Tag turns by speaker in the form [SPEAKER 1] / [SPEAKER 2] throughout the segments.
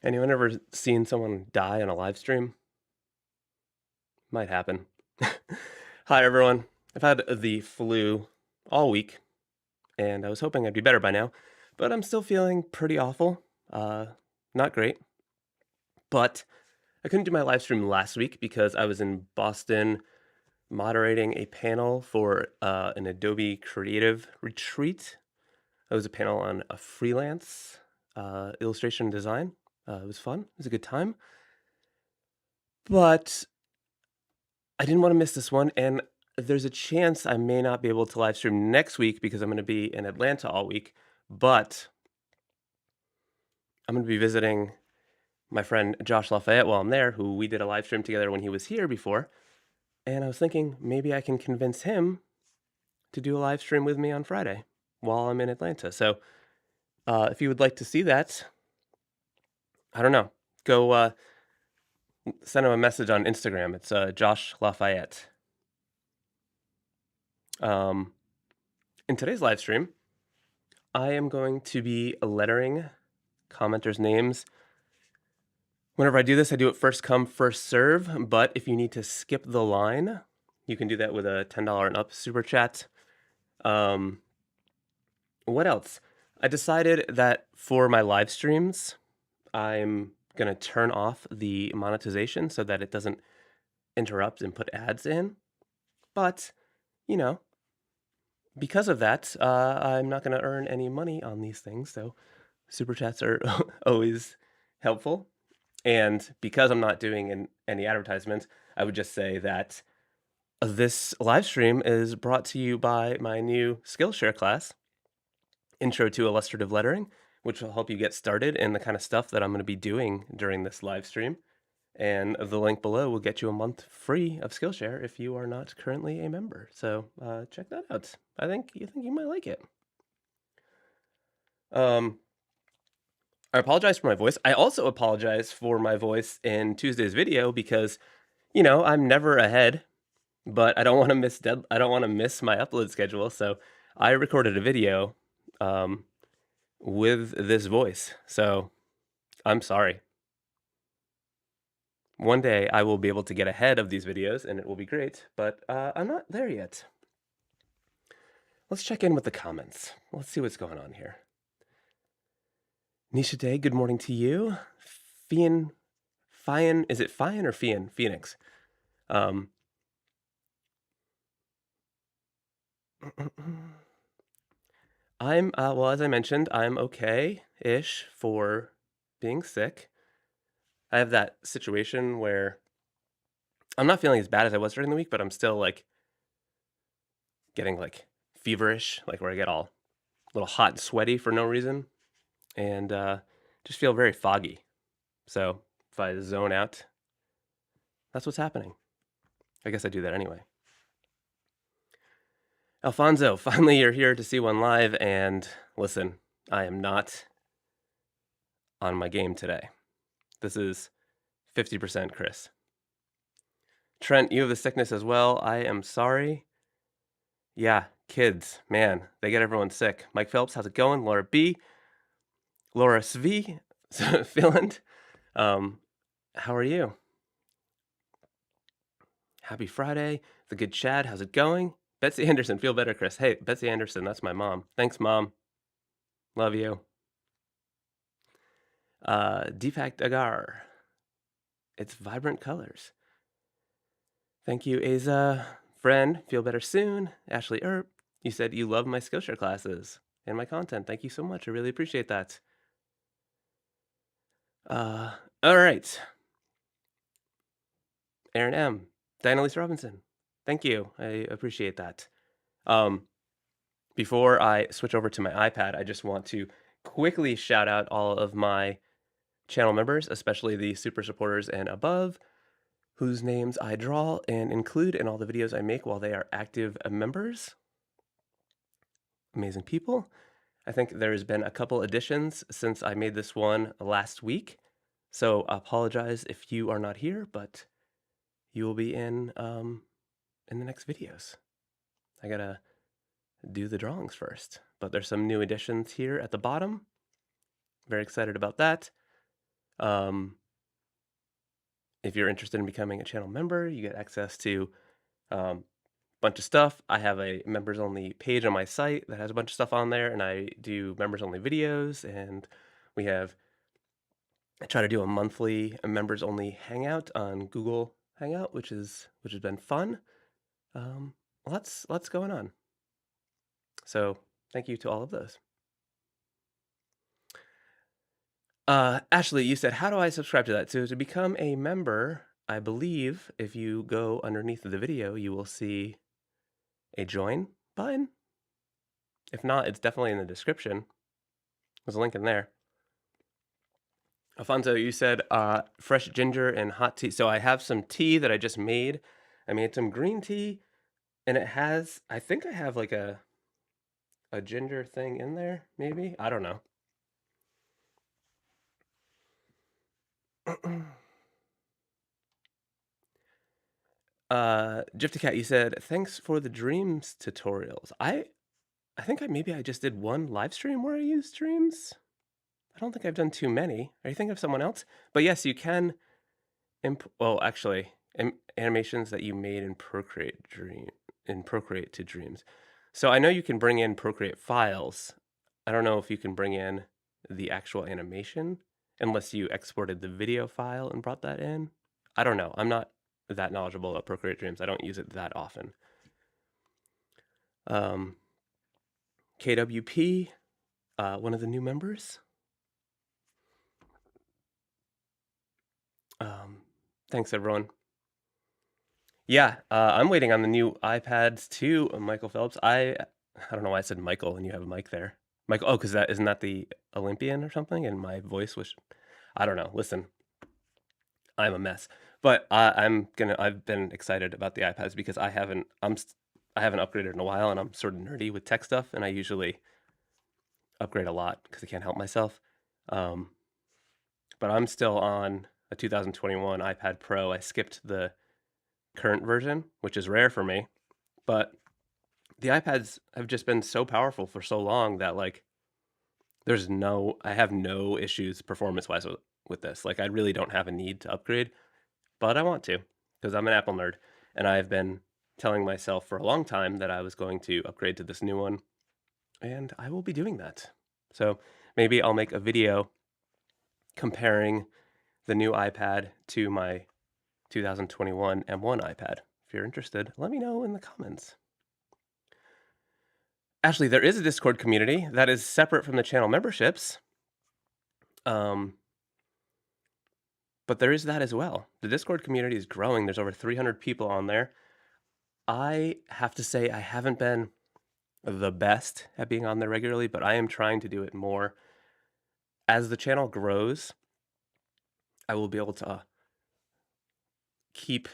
[SPEAKER 1] Anyone ever seen someone die on a live stream? Might happen. Hi, everyone. I've had the flu all week, and I was hoping I'd be better by now, but I'm still feeling pretty awful. Uh, Not great. But I couldn't do my live stream last week because I was in Boston moderating a panel for an Adobe Creative Retreat. It was a panel on a freelance illustration design. It was fun. It was a good time. But I didn't want to miss this one, and there's a chance I may not be able to live stream next week because I'm going to be in Atlanta all week. But I'm going to be visiting my friend Josh Lafayette while I'm there, who we did a live stream together when he was here before. And I was thinking maybe I can convince him to do a live stream with me on Friday while I'm in Atlanta. So if you would like to see that, I don't know, go send him a message on Instagram. It's Josh Lafayette. In today's live stream, I am going to be lettering commenters' names. Whenever I do this, I do it first come, first serve, but if you need to skip the line, you can do that with a $10 and up super chat. What else? I decided that for my live streams, I'm going to turn off the monetization so that it doesn't interrupt and put ads in. But, you know, because of that, I'm not going to earn any money on these things. So super chats are always helpful. And because I'm not doing any advertisements, I would just say that this live stream is brought to you by my new Skillshare class, Intro to Illustrative Lettering, which will help you get started in the kind of stuff that I'm going to be doing during this live stream. And the link below will get you a month free of Skillshare if you are not currently a member. So check that out. I think you might like it. I apologize for my voice. I also apologize for my voice in Tuesday's video because, I'm never ahead, but I don't want to miss my upload schedule. So I recorded a video with this voice. So I'm sorry. One day I will be able to get ahead of these videos and it will be great, but I'm not there yet. Let's check in with the comments. Let's see what's going on here. Nisha Day, good morning to you. Fian, is it Fian or Fian? Phoenix. Well, as I mentioned, I'm okay-ish for being sick. I have that situation where I'm not feeling as bad as I was during the week, but I'm still getting feverish, where I get all a little hot and sweaty for no reason, and just feel very foggy. So if I zone out, that's what's happening. I guess I do that anyway. Alfonso, finally you're here to see one live, and listen, I am not on my game today. This is 50% Chris. Trent, you have the sickness as well. I am sorry. Yeah, kids, man, they get everyone sick. Mike Phelps, how's it going? Laura B. Laura Sv. Finland. How are you? Happy Friday. The good Chad, how's it going? Betsy Anderson, feel better, Chris. Hey, Betsy Anderson, that's my mom. Thanks, Mom. Love you. Deepak Agar. It's vibrant colors. Thank you, Aza. Friend, feel better soon. Ashley Earp, you said you love my Skillshare classes and my content. Thank you so much. I really appreciate that. All right. Aaron M. Diana Lisa Robinson. Thank you. I appreciate that. Before I switch over to my iPad, I just want to quickly shout out all of my channel members, especially the super supporters and above, whose names I draw and include in all the videos I make while they are active members. Amazing people. I think there's been a couple additions since I made this one last week, so I apologize if you are not here, but you will be in the next videos. I gotta do the drawings first, but there's some new additions here at the bottom. Very excited about that. If you're interested in becoming a channel member, you get access to a bunch of stuff. I have a members only page on my site that has a bunch of stuff on there, and I do members only videos, and we have I try to do a monthly members only hangout on Google Hangout, which has been fun. Um, lots going on. So thank you to all of those. Ashley, you said, how do I subscribe to that? So to become a member, I believe if you go underneath the video, you will see a join button. If not, it's definitely in the description. There's a link in there. Alfonso, you said fresh ginger and hot tea. So I have some tea that I just made. I made some green tea, and it has, I think I have like a ginger thing in there, maybe? I don't know. Gifticat, you said, thanks for the dreams tutorials. I think maybe I just did one live stream where I used dreams. I don't think I've done too many. Are you thinking of someone else? But yes, you can well, actually, animations that you made in Procreate to Dreams. So I know you can bring in Procreate files. I don't know if you can bring in the actual animation unless you exported the video file and brought that in. I don't know. I'm not that knowledgeable about Procreate Dreams. I don't use it that often. KWP, one of the new members. Thanks, everyone. Yeah, I'm waiting on the new iPads too, Michael Phelps. I don't know why I said Michael and you have a mic there. Michael, oh, because isn't that the Olympian or something? And my voice was, I don't know. Listen, I'm a mess. But I've been excited about the iPads because I haven't upgraded in a while, and I'm sort of nerdy with tech stuff, and I usually upgrade a lot because I can't help myself. But I'm still on a 2021 iPad Pro. I skipped the current version, which is rare for me, but the iPads have just been so powerful for so long that like I have no issues performance wise with this. Like I really don't have a need to upgrade, but I want to because I'm an Apple nerd, and I've been telling myself for a long time that I was going to upgrade to this new one, and I will be doing that. So maybe I'll make a video comparing the new iPad to my 2021 M1 iPad. If you're interested, let me know in the comments. Actually, there is a Discord community that is separate from the channel memberships. But there is that as well. The Discord community is growing. There's over 300 people on there. I have to say I haven't been the best at being on there regularly, but I am trying to do it more. As the channel grows, I will be able to keep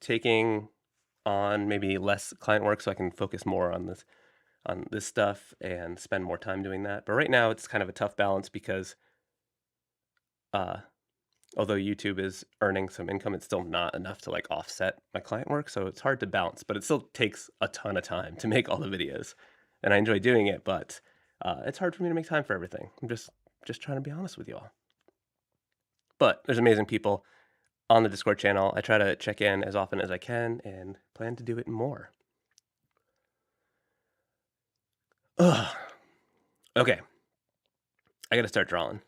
[SPEAKER 1] taking on maybe less client work so I can focus more on this stuff and spend more time doing that. But right now it's kind of a tough balance because although YouTube is earning some income, it's still not enough to like offset my client work. So it's hard to balance, but it still takes a ton of time to make all the videos, and I enjoy doing it, but it's hard for me to make time for everything. I'm just trying to be honest with you all. But there's amazing people on the Discord channel. I try to check in as often as I can and plan to do it more. Ugh. Okay. I got to start drawing.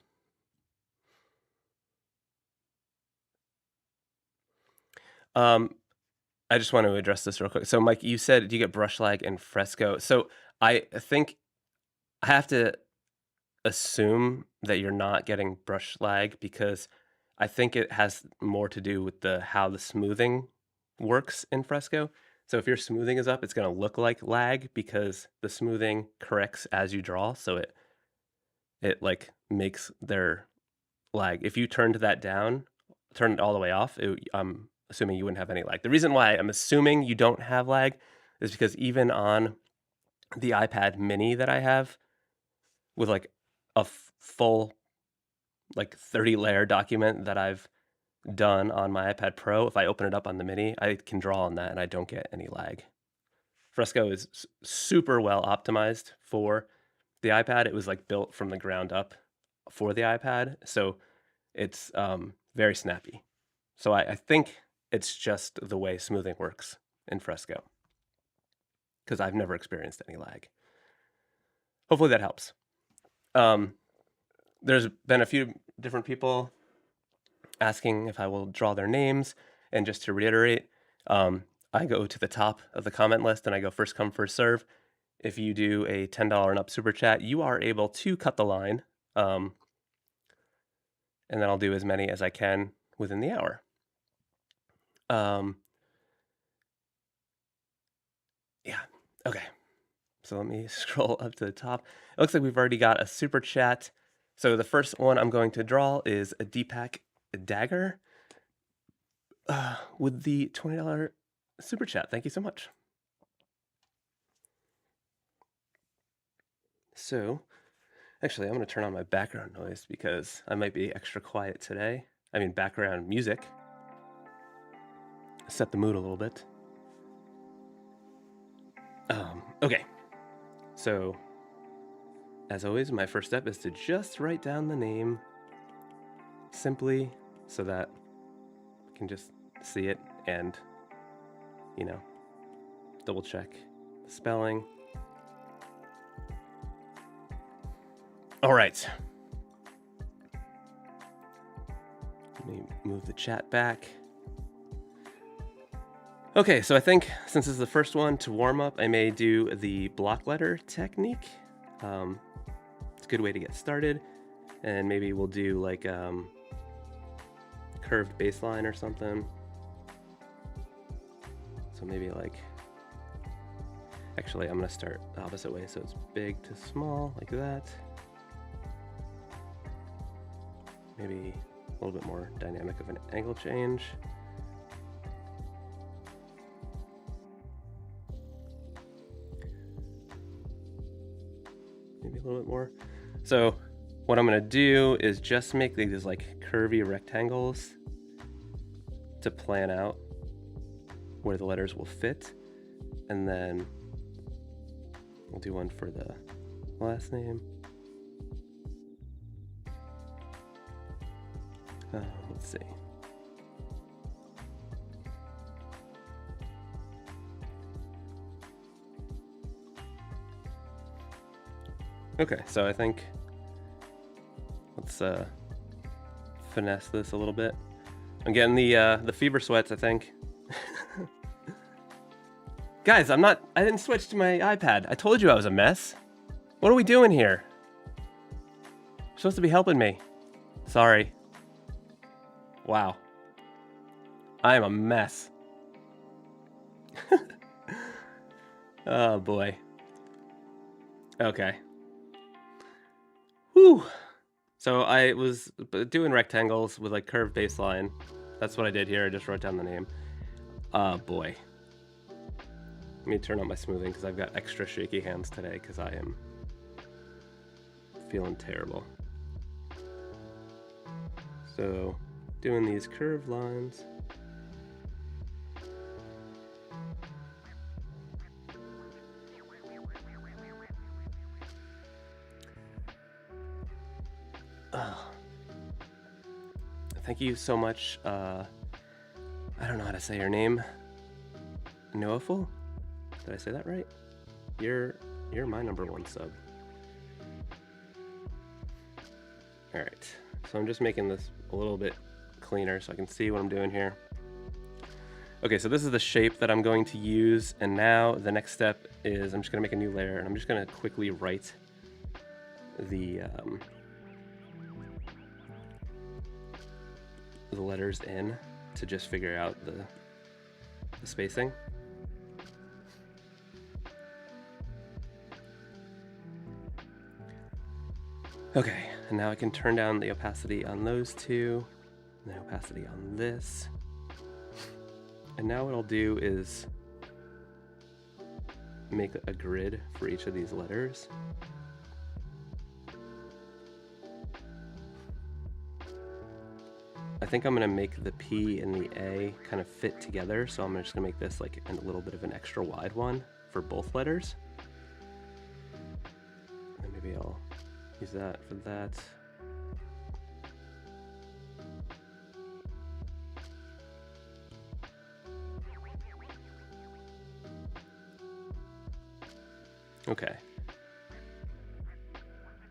[SPEAKER 1] I just want to address this real quick. So, Mike, you said you get brush lag in Fresco. So I think I have to assume that you're not getting brush lag because I think it has more to do with how the smoothing works in Fresco. So if your smoothing is up, it's going to look like lag because the smoothing corrects as you draw. So it like makes their lag. If you turned that down, turn it all the way off, I'm assuming you wouldn't have any lag. The reason why I'm assuming you don't have lag is because even on the iPad mini that I have with like a full like 30 layer document that I've done on my iPad Pro, if I open it up on the mini, I can draw on that and I don't get any lag. Fresco is super well optimized for the iPad. It was like built from the ground up for the iPad. So it's very snappy. So I think it's just the way smoothing works in Fresco, because I've never experienced any lag. Hopefully that helps. There's been a few different people asking if I will draw their names, and just to reiterate, I go to the top of the comment list and I go first come, first serve. If you do a $10 and up super chat, you are able to cut the line, and then I'll do as many as I can within the hour. Yeah, okay. So let me scroll up to the top. It looks like we've already got a super chat. So the first one I'm going to draw is a Deepak Dagger with the $20 super chat. Thank you so much. So, actually, I'm going to turn on my background noise because I might be extra quiet today. I mean, background music. Set the mood a little bit. Okay. So, as always, my first step is to just write down the name simply so that I can just see it and, you know, double check the spelling. All right. Let me move the chat back. Okay, so I think since this is the first one, to warm up, I may do the block letter technique. It's a good way to get started. And maybe we'll do like curved baseline or something. So maybe like, actually I'm gonna start the opposite way. So it's big to small, like that. Maybe a little bit more dynamic of an angle change. Maybe a little bit more. So what I'm gonna do is just make these like curvy rectangles to plan out where the letters will fit. And then we'll do one for the last name. Let's see. Okay, so I think let's finesse this a little bit. I'm getting the fever sweats, I think. Guys, I didn't switch to my iPad. I told you I was a mess. What are we doing here? You're supposed to be helping me. Sorry. Wow. I am a mess. Oh boy. Okay. Whew. So I was doing rectangles with like curved baseline. That's what I did here. I just wrote down the name. Boy. Let me turn on my smoothing because I've got extra shaky hands today because I am feeling terrible. So doing these curved lines. Thank you so much. I don't know how to say your name. Noaful? Did I say that right? You're my #1 sub. All right, so I'm just making this a little bit cleaner so I can see what I'm doing here. Okay, so this is the shape that I'm going to use, and now the next step is I'm just gonna make a new layer, and I'm just gonna quickly write the letters in to just figure out the spacing. Okay, and now I can turn down the opacity on those two, and the opacity on this. And now what I'll do is make a grid for each of these letters. I think I'm gonna make the P and the A kind of fit together, so I'm just gonna make this like a little bit of an extra wide one for both letters. And maybe I'll use that for that. Okay.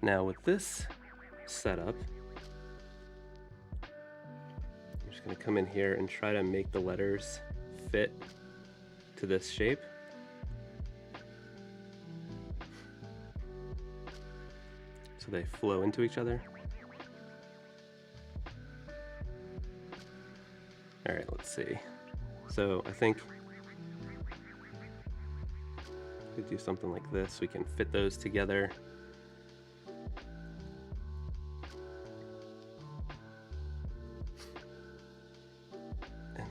[SPEAKER 1] Now with this setup, I'm just going to come in here and try to make the letters fit to this shape. So they flow into each other. All right, let's see. So I think we could do something like this. We can fit those together. And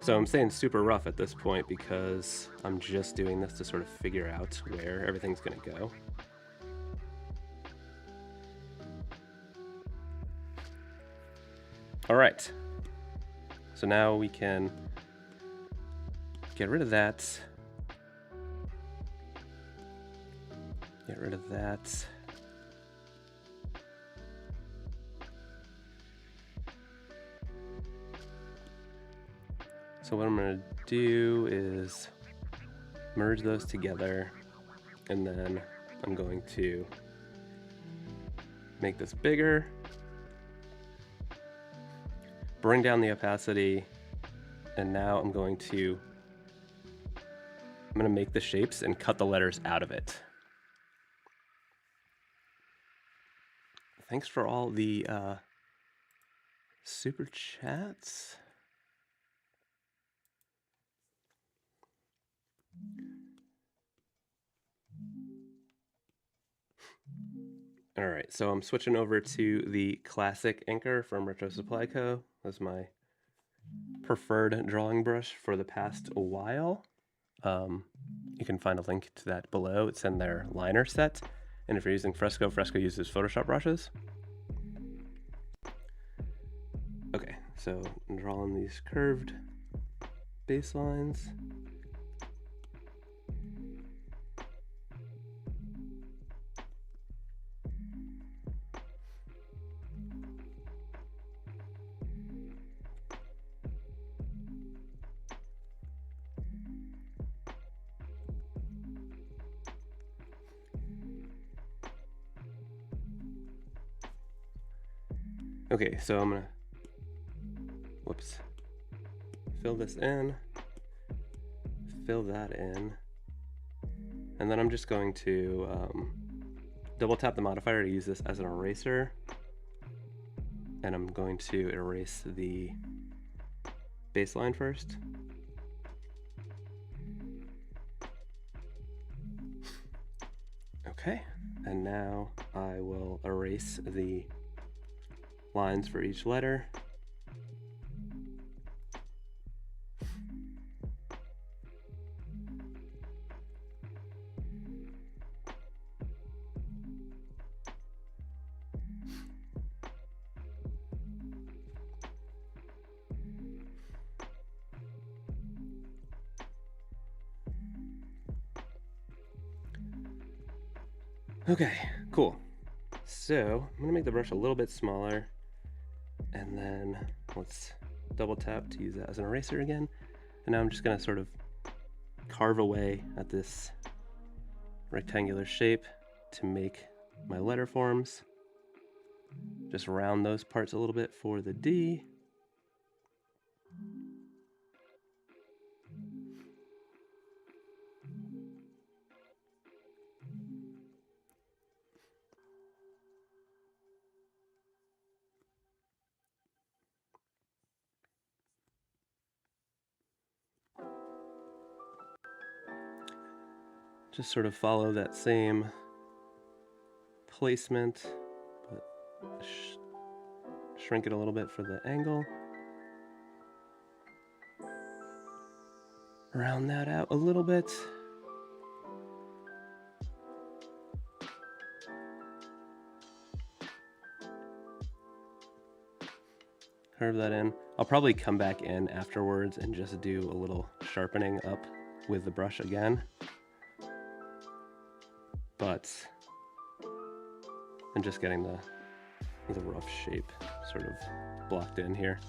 [SPEAKER 1] so I'm saying super rough at this point because I'm just doing this to sort of figure out where everything's going to go. All right, so now we can get rid of that. Get rid of that. So what I'm going to do is merge those together, and then I'm going to make this bigger, bring down the opacity, and now I'm going to make the shapes and cut the letters out of it. Thanks for all the super chats. All right, so I'm switching over to the classic inker from Retro Supply Co. That's my preferred drawing brush for the past while. You can find a link to that below. It's in their liner set. And if you're using Fresco, Fresco uses Photoshop brushes. Okay, so I'm drawing these curved baselines. Okay, so I'm gonna, fill this in, fill that in, and then I'm just going to double tap the modifier to use this as an eraser, and I'm going to erase the baseline first. Okay, and now I will erase the lines for each letter. Okay, cool. So I'm gonna make the brush a little bit smaller, and then let's double tap to use that as an eraser again. And now I'm just gonna sort of carve away at this rectangular shape to make my letter forms. Just round those parts a little bit for the D. Just sort of follow that same placement, but shrink it a little bit for the angle. Round that out a little bit. Curve that in. I'll probably come back in afterwards and just do a little sharpening up with the brush again. But I'm just getting the rough shape sort of blocked in here.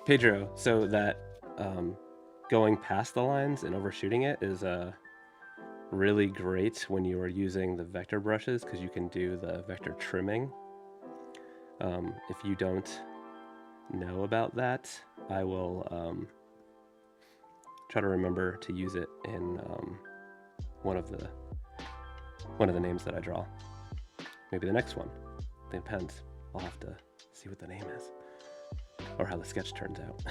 [SPEAKER 1] Pedro, so that going past the lines and overshooting it is really great when you are using the vector brushes, because you can do the vector trimming. If you don't know about that, I will try to remember to use it in one of the names that I draw. Maybe the next one. It depends. I'll have to see what the name is, or how the sketch turns out,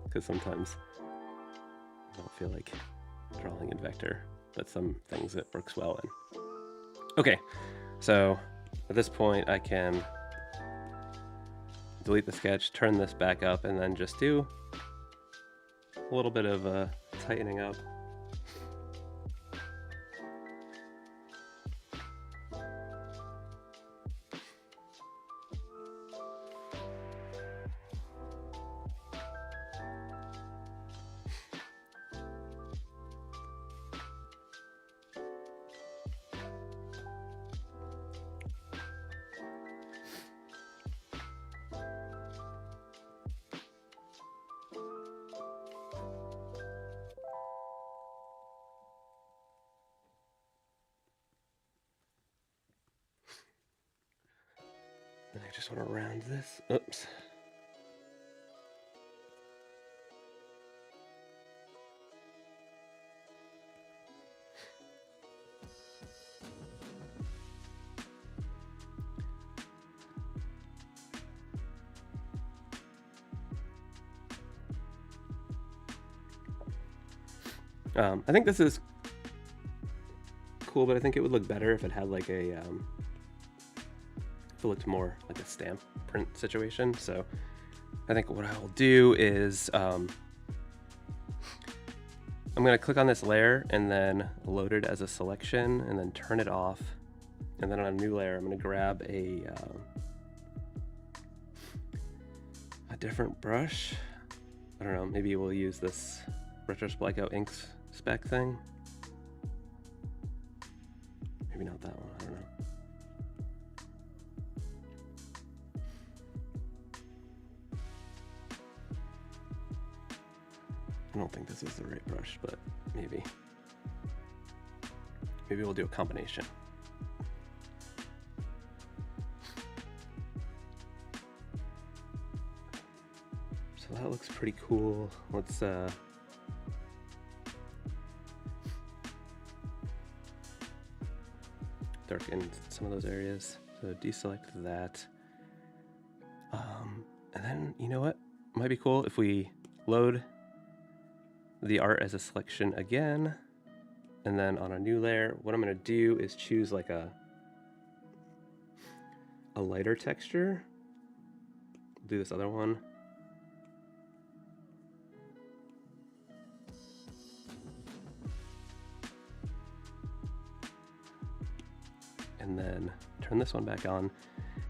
[SPEAKER 1] because sometimes I don't feel like drawing in vector, but some things it works well in. Okay, so at this point I can delete the sketch, turn this back up, and then just do a little bit of tightening up. And I just want to round this. Oops. I think this is cool, but I think it would look better if it had like a, if it looked more like a stamp print situation. So I think what I will do is I'm going to click on this layer and then load it as a selection and then turn it off. And then on a new layer, I'm going to grab a different brush. I don't know, maybe we'll use this Retro Splico ink spec thing. Maybe not that one, I don't know. I don't think this is the right brush, but maybe. Maybe we'll do a combination. So that looks pretty cool. Let's darken some of those areas. So deselect that. And then, you know what? Might be cool if we load the art as a selection again. And then on a new layer, what I'm going to do is choose like a lighter texture. Do this other one. And then turn this one back on.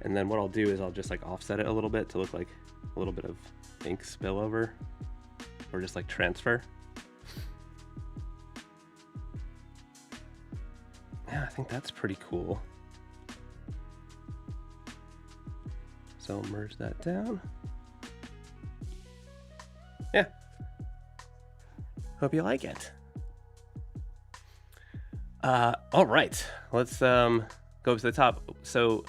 [SPEAKER 1] And then what I'll do is I'll just like offset it a little bit to look like a little bit of ink spillover, or just like transfer. Yeah, I think that's pretty cool. So merge that down. Yeah. Hope you like it. All right, let's go up to the top. So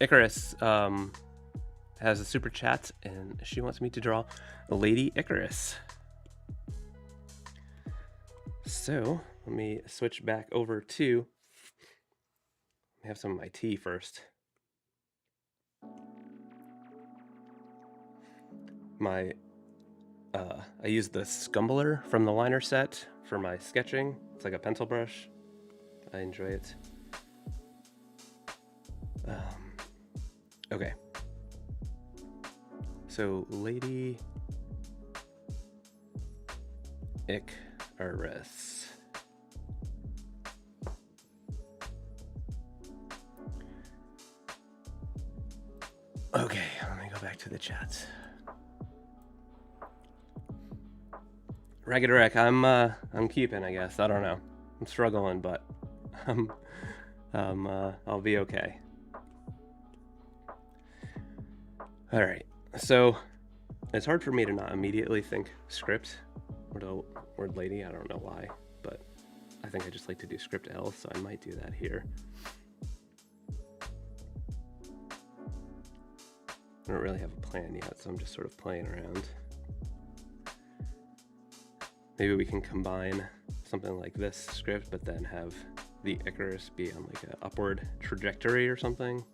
[SPEAKER 1] Icarus has a super chat, and she wants me to draw Lady Icarus. So let me switch back over to, have some of my tea first. I use the Scumbler from the liner set for my sketching. It's like a pencil brush. I enjoy it. Okay. So Lady Icarus. Okay, let me go back to the chat. Ragged Wreck, I'm keeping, I guess. I don't know. I'm struggling, but I'll be okay. All right, so it's hard for me to not immediately think script or word lady. I don't know why, but I think I just like to do script L, so I might do that here. I don't really have a plan yet, so I'm just sort of playing around. Maybe we can combine something like this script, but then have the Icarus be on like an upward trajectory or something.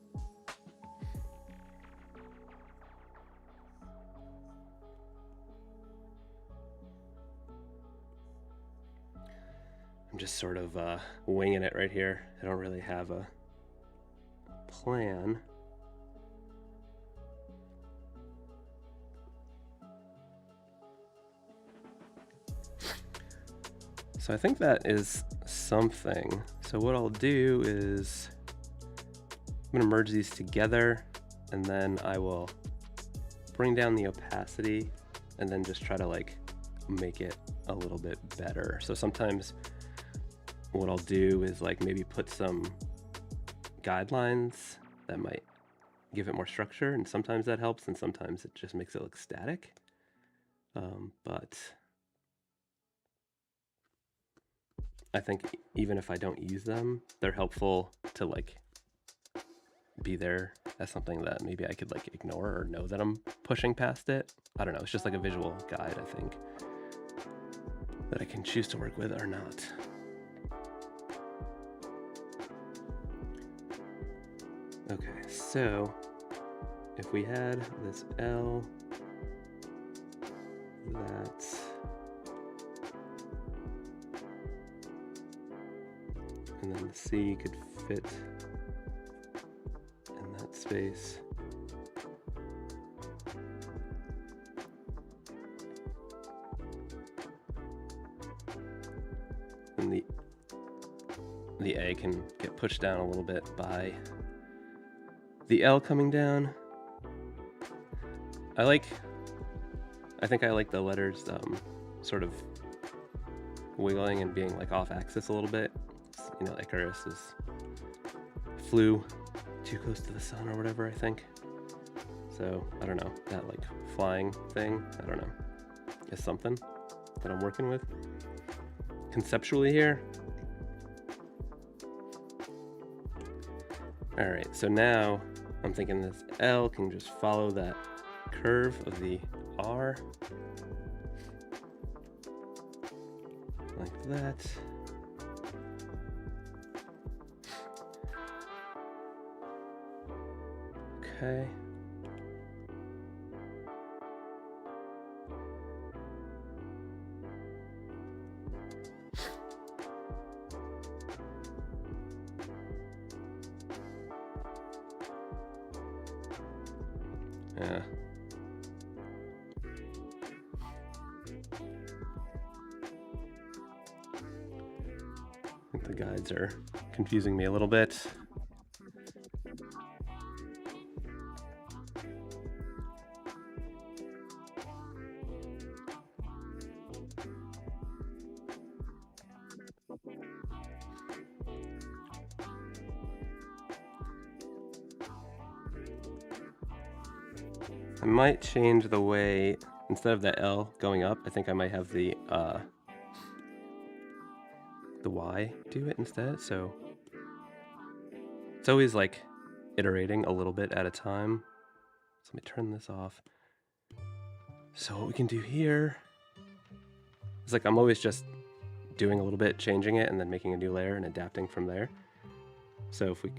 [SPEAKER 1] I'm just sort of winging it right here. I don't really have a plan. So I think that is something. So what I'll do is I'm going to merge these together, and then I will bring down the opacity and then just try to like make it a little bit better. So sometimes what I'll do is like maybe put some guidelines that might give it more structure, and sometimes that helps and sometimes it just makes it look static. But I think even if I don't use them, they're helpful to like be there as something that maybe I could like ignore or know that I'm pushing past it. I don't know, it's just like a visual guide, I think, that I can choose to work with or not. Okay, so if we had this L, that, and then the C could fit in that space. And the A can get pushed down a little bit by the L coming down. I think I like the letters sort of wiggling and being like off axis a little bit. You know, Icarus flew too close to the sun or whatever, I think. So I don't know, that like flying thing, I don't know, is something that I'm working with conceptually here. All right, so now I'm thinking this L can just follow that curve of the R, like that. Okay. Yeah. I think the guides are confusing me a little bit. I might change the way, instead of the L going up, I think I might have the Y do it instead. So it's always like iterating a little bit at a time. So let me turn this off. So what we can do here is like I'm always just doing a little bit, changing it, and then making a new layer and adapting from there. So if we,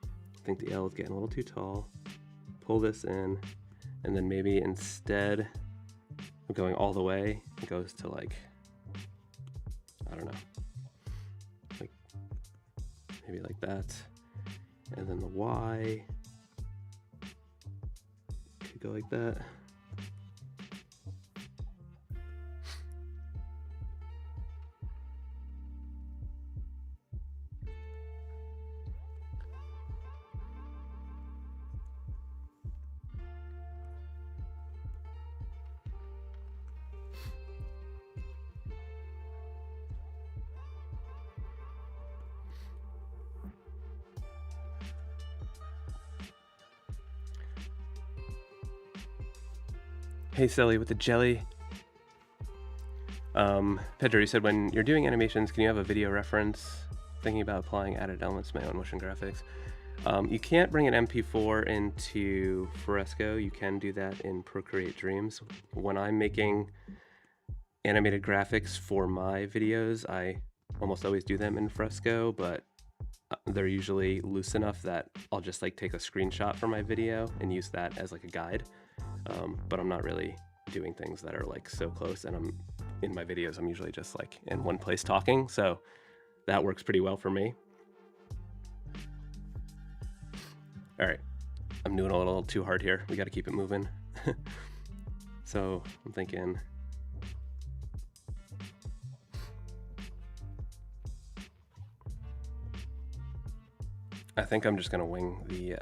[SPEAKER 1] I think the L is getting a little too tall, pull this in, and then maybe instead of going all the way, it goes to like, I don't know, like maybe like that. And then the Y could go like that. Hey, Silly with the jelly. Pedro, you said when you're doing animations, can you have a video reference? Thinking about applying added elements to my own motion graphics. You can't bring an MP4 into Fresco. You can do that in Procreate Dreams. When I'm making animated graphics for my videos, I almost always do them in Fresco, but they're usually loose enough that I'll just like take a screenshot for my video and use that as like a guide. But I'm not really doing things that are like so close, and in my videos I'm usually just like in one place talking, so that works pretty well for me. All right, I'm doing a little too hard here. We got to keep it moving. So I'm thinking, I think I'm just gonna wing the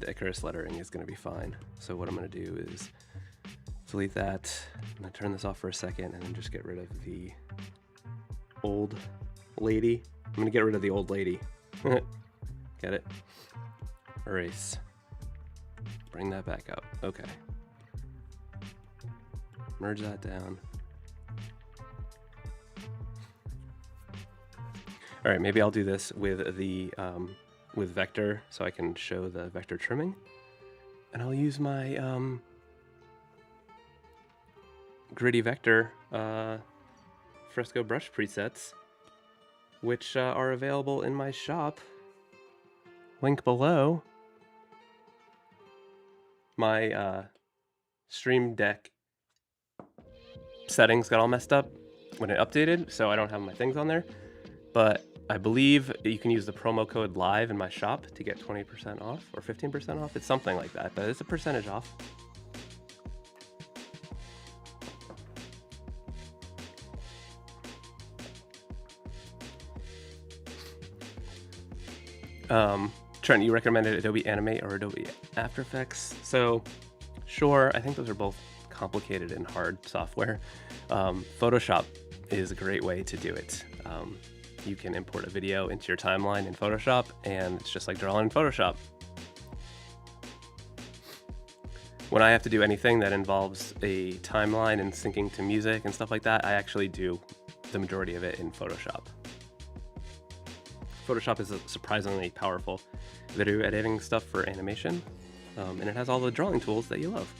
[SPEAKER 1] Icarus lettering is gonna be fine. So what I'm gonna do is delete that. I'm gonna turn this off for a second and then just get rid of the old lady. I'm gonna get rid of the old lady. Get it? Erase. Bring that back up. Okay. Merge that down. All right, maybe I'll do this with the with vector so I can show the vector trimming, and I'll use my gritty vector Fresco brush presets, which are available in my shop. Link below. My Stream Deck settings got all messed up when it updated, so I don't have my things on there. But I believe you can use the promo code LIVE in my shop to get 20% off or 15% off. It's something like that, but it's a percentage off. Trent, you recommended Adobe Animate or Adobe After Effects. So sure, I think those are both complicated and hard software. Photoshop is a great way to do it. You can import a video into your timeline in Photoshop, and it's just like drawing in Photoshop. When I have to do anything that involves a timeline and syncing to music and stuff like that, I actually do the majority of it in Photoshop. Photoshop is a surprisingly powerful video editing stuff for animation, and it has all the drawing tools that you love.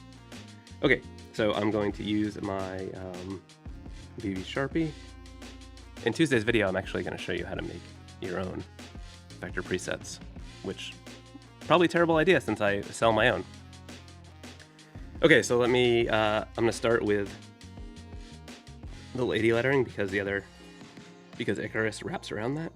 [SPEAKER 1] Okay, so I'm going to use my BB Sharpie. In Tuesday's video, I'm actually going to show you how to make your own vector presets, which probably a terrible idea since I sell my own. Okay, so let me, I'm going to start with the lady lettering because Icarus wraps around that.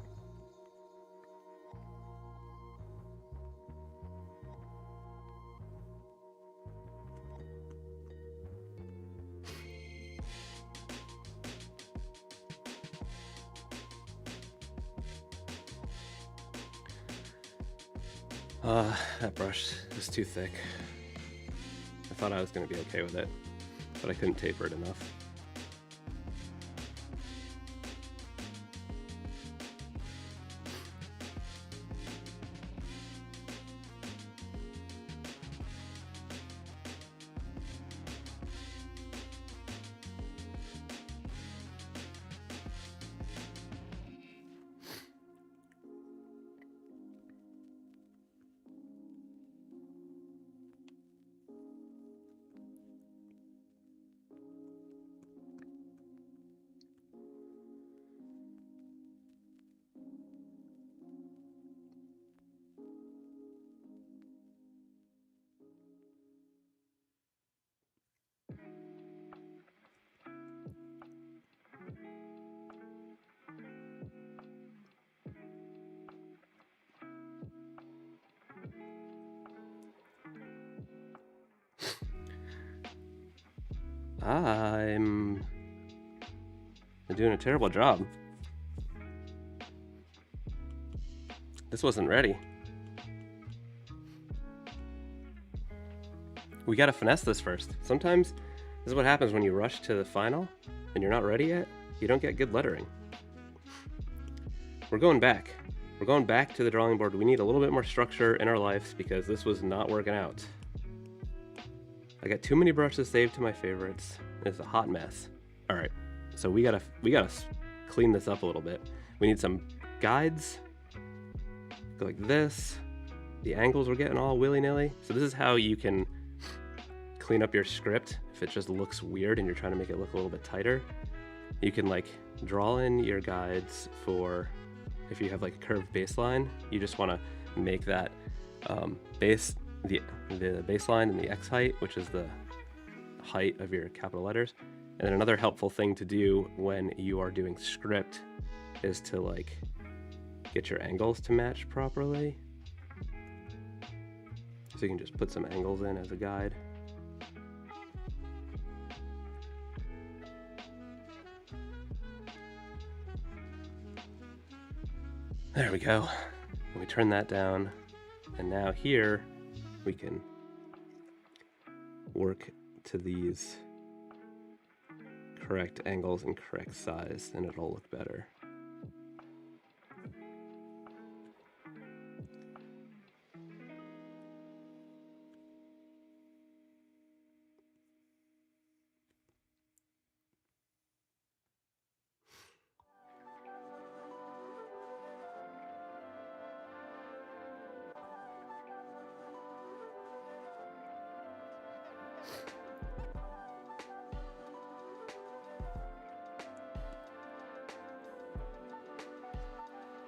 [SPEAKER 1] That brush is too thick. I thought I was going to be okay with it, but I couldn't taper it enough. I'm doing a terrible job. This wasn't ready. We gotta finesse this first. Sometimes this is what happens when you rush to the final and you're not ready yet. You don't get good lettering. We're going back. We're going back to the drawing board. We need a little bit more structure in our lives because this was not working out. I got too many brushes saved to my favorites. It's a hot mess. All right, so we gotta clean this up a little bit. We need some guides. Go like this. The angles were getting all willy-nilly. So this is how you can clean up your script if it just looks weird and you're trying to make it look a little bit tighter. You can like draw in your guides for if you have like a curved baseline. You just want to make that base, the baseline and the X height, which is the height of your capital letters. And then another helpful thing to do when you are doing script is to like get your angles to match properly. So you can just put some angles in as a guide. There we go. And we turn that down. And now here we can work to these correct angles and correct size, and it'll look better.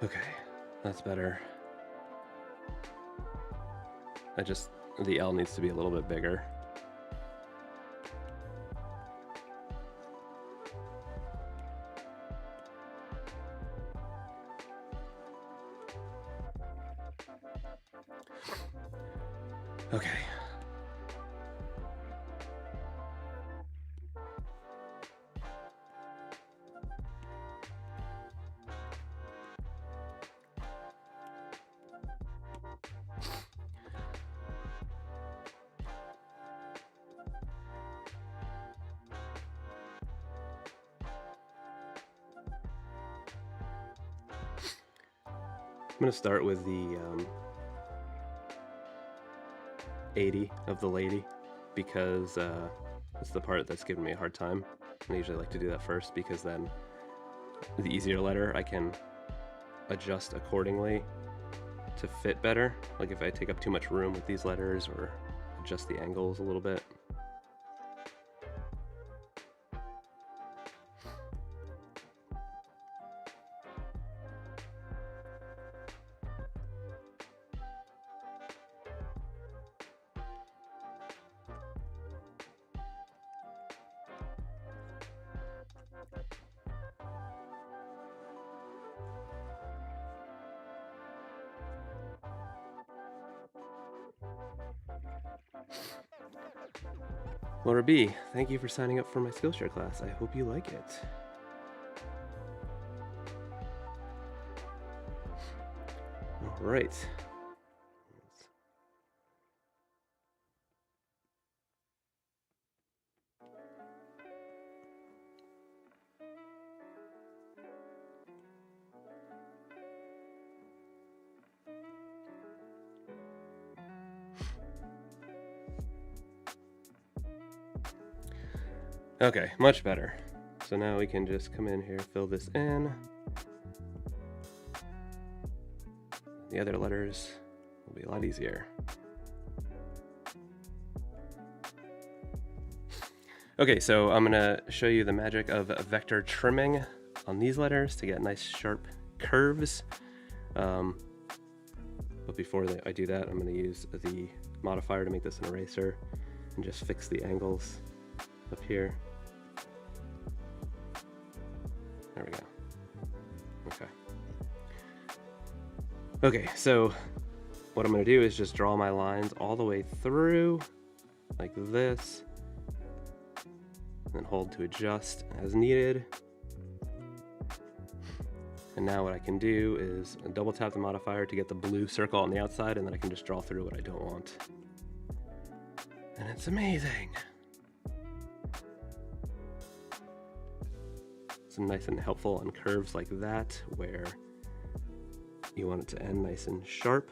[SPEAKER 1] Okay, that's better. The L needs to be a little bit bigger. Okay. I'm going to start with the 80 of the lady because it's the part that's giving me a hard time. I usually like to do that first because then the easier letter I can adjust accordingly to fit better. Like if I take up too much room with these letters or adjust the angles a little bit. Laura B, thank you for signing up for my Skillshare class. I hope you like it. All right. Okay, much better. So now we can just come in here, fill this in. The other letters will be a lot easier. Okay, so I'm gonna show you the magic of vector trimming on these letters to get nice sharp curves. But before I do that, I'm gonna use the modifier to make this an eraser and just fix the angles up here. There we go. Okay. Okay, so what I'm gonna do is just draw my lines all the way through like this, and then hold to adjust as needed. And now what I can do is double tap the modifier to get the blue circle on the outside, and then I can just draw through what I don't want. And it's amazing. It's nice and helpful on curves like that, where you want it to end nice and sharp.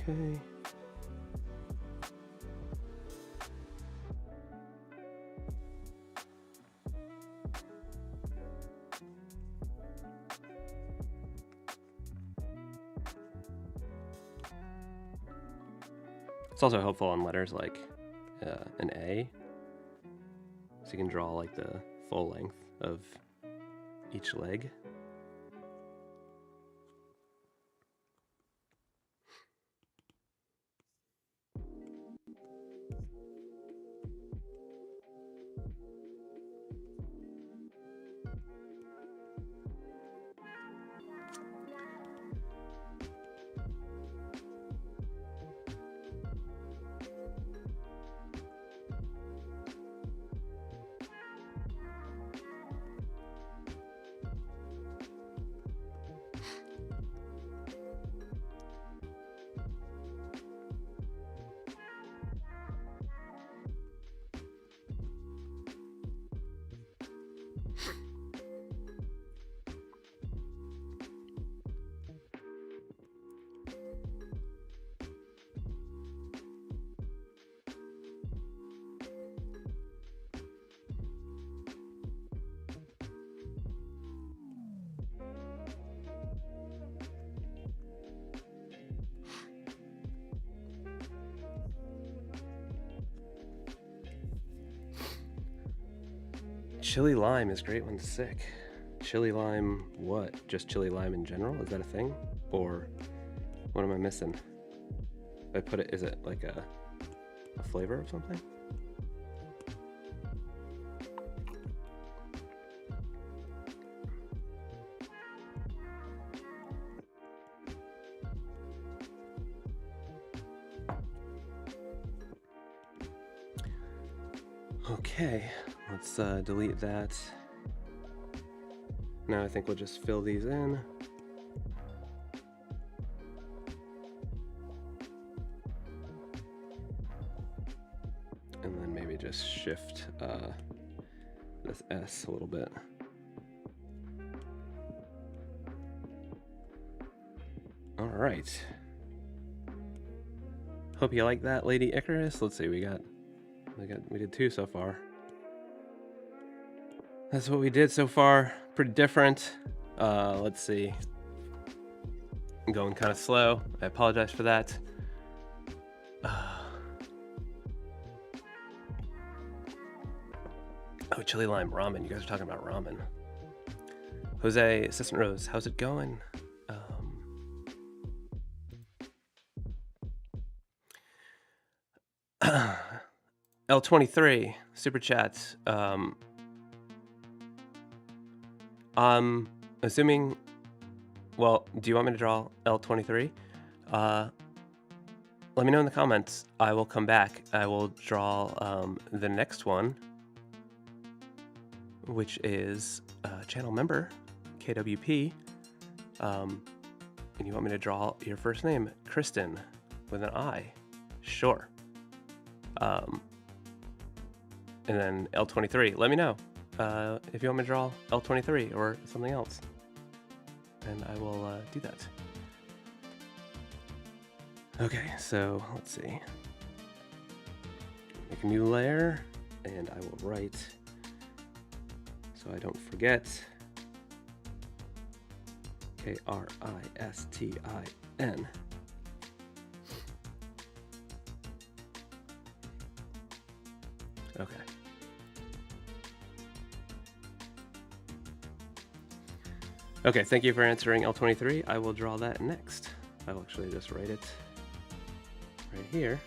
[SPEAKER 1] Okay. It's also helpful on letters like an A, so you can draw like the full length of each leg. Chili lime is great when sick. Chili lime what? Just chili lime in general? Is that a thing? Or what am I missing? If I put it, is it like a flavor of something? Okay, let's delete that. Now I think we'll just fill these in. And then maybe just shift this S a little bit. All right. Hope you like that, Lady Icarus. Let's see, we did 2 so far. That's what we did so far. Pretty different. Let's see. I'm going kind of slow. I apologize for that. Oh, chili lime ramen. You guys are talking about ramen. Jose, Assistant Rose, how's it going? L23 super chat. I'm assuming. Well, do you want me to draw L23? Let me know in the comments. I will come back. I will draw the next one, which is channel member KWP. And you want me to draw your first name, Kristen, with an I? Sure. And then L23. Let me know if you want me to draw L23 or something else, and I will do that. Okay, so let's see. Make a new layer, and I will write, so I don't forget, Kristin. Okay. Okay, thank you for answering L23. I will draw that next. I'll actually just write it right here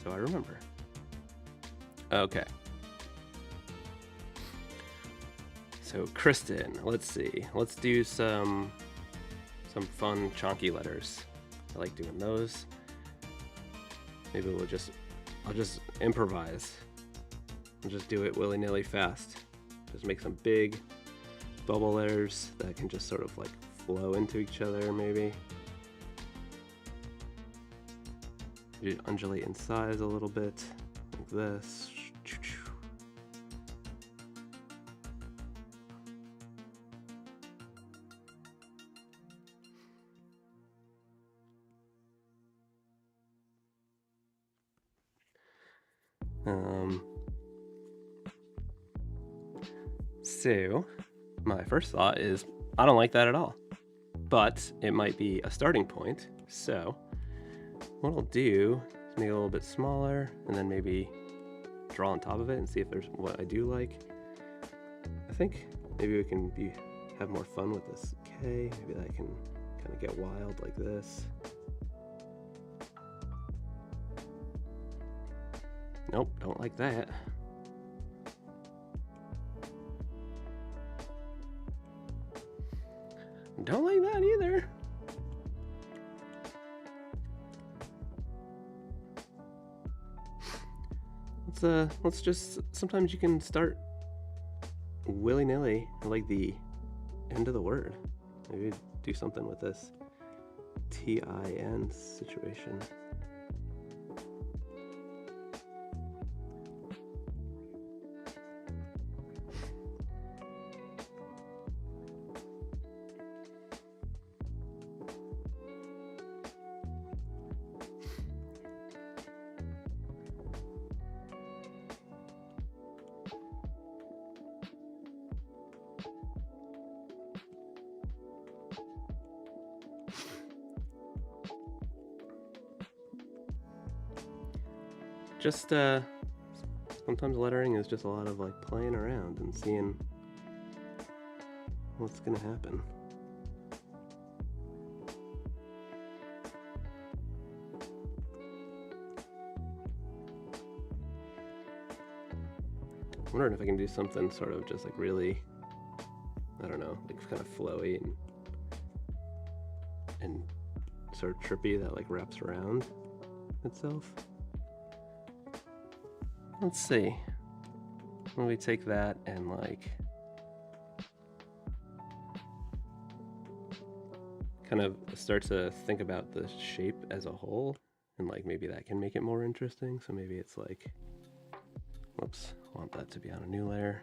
[SPEAKER 1] so I remember. Okay. So Kristen, let's see. Let's do some fun chonky letters. I like doing those. Maybe I'll just improvise. I'll just do it willy-nilly fast. Just make some big bubble letters that can just sort of like flow into each other, maybe. You undulate in size a little bit, like this. So my first thought is I don't like that at all, but it might be a starting point. So what I'll do is make it a little bit smaller and then maybe draw on top of it and see if there's what I do like. I think maybe we can have more fun with this K. Maybe that can kind of get wild like this. Nope, don't like that. Don't like that either. Let's just, sometimes you can start willy-nilly, like the end of the word. Maybe do something with this TIN situation. Just sometimes lettering is just a lot of like playing around and seeing what's gonna happen. I'm wondering if I can do something sort of just like really, I don't know, like kind of flowy and sort of trippy that like wraps around itself. Let's see. When we take that and like kind of start to think about the shape as a whole, and like maybe that can make it more interesting. So maybe it's like, whoops, I want that to be on a new layer.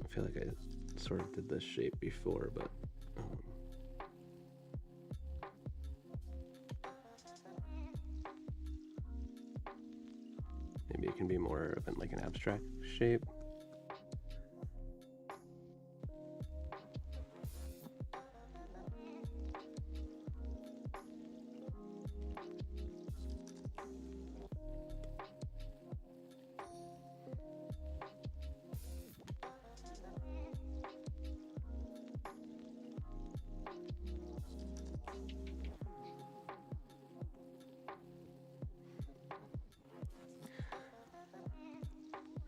[SPEAKER 1] I feel like I sort of did this shape before, but maybe it can be more of like an abstract shape.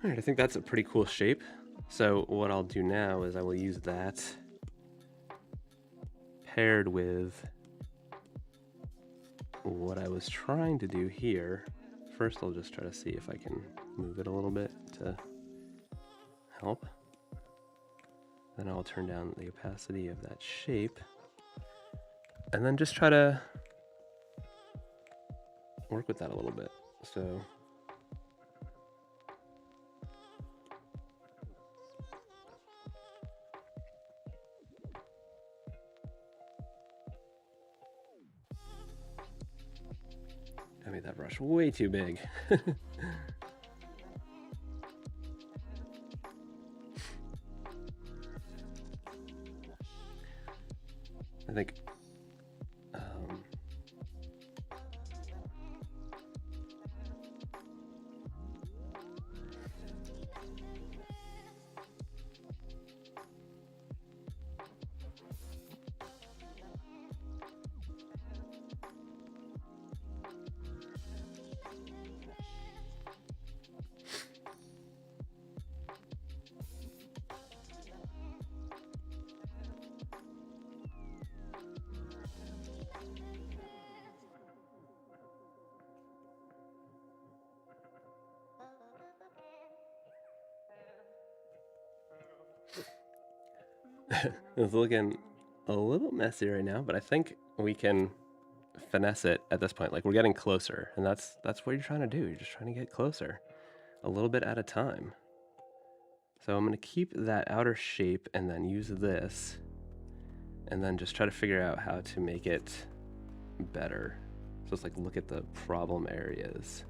[SPEAKER 1] All right, I think that's a pretty cool shape. So what I'll do now is I will use that paired with what I was trying to do here. First, I'll just try to see if I can move it a little bit to help. Then I'll turn down the opacity of that shape. And then just try to work with that a little bit. So I made that brush way too big. I think it's looking a little messy right now, but I think we can finesse it at this point. Like we're getting closer, and that's what you're trying to do. You're just trying to get closer a little bit at a time. So I'm going to keep that outer shape and then use this and then just try to figure out how to make it better. So let's like look at the problem areas.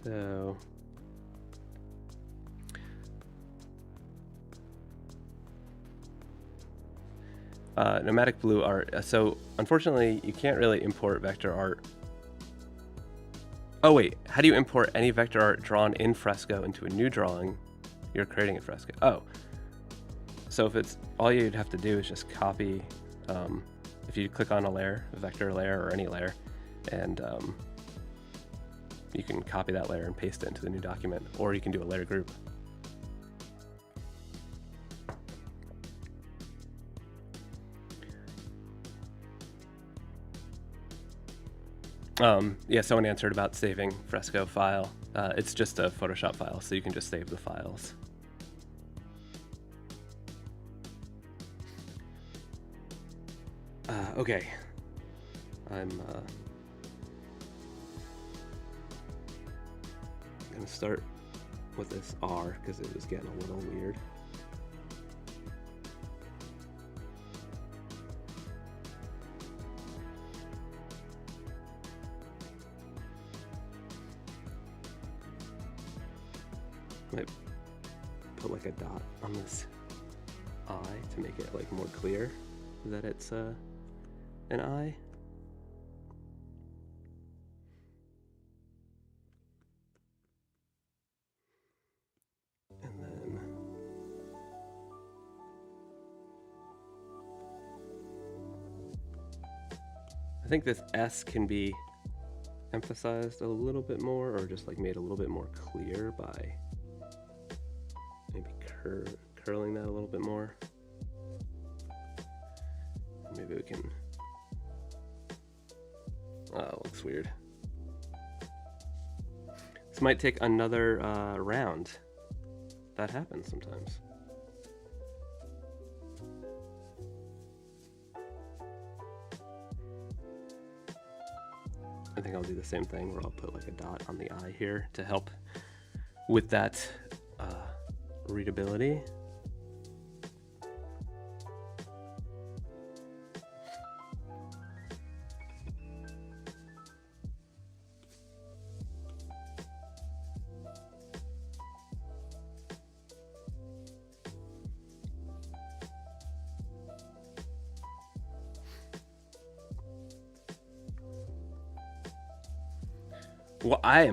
[SPEAKER 1] So nomadic blue art. So unfortunately, you can't really import vector art. Oh wait, how do you import any vector art drawn in Fresco into a new drawing you're creating in Fresco? Oh, so if it's all you'd have to do is just copy. If you click on a layer, a vector layer or any layer, and you can copy that layer and paste it into the new document, or you can do a layer group. Yeah, someone answered about saving Fresco file. It's just a Photoshop file, so you can just save the files. Okay, I'm gonna start with this R because it was getting a little weird. Might put like a dot on this eye to make it like more clear that it's an eye. And then I think this S can be emphasized a little bit more, or just like made a little bit more clear by maybe curling that a little bit more. Maybe we can, oh, it looks weird. This might take another round. That happens sometimes. I think I'll do the same thing where I'll put like a dot on the eye here to help with that readability. Well, I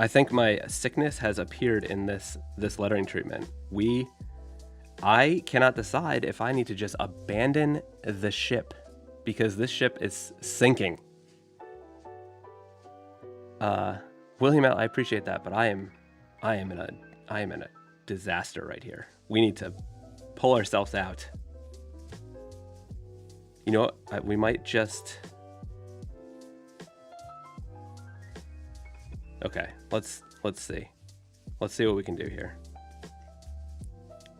[SPEAKER 1] think my sickness has appeared in this lettering treatment. I cannot decide if I need to just abandon the ship because this ship is sinking. William L, I appreciate that, but I am in a disaster right here. We need to pull ourselves out. You know what? We might just. Okay, let's see. Let's see what we can do here.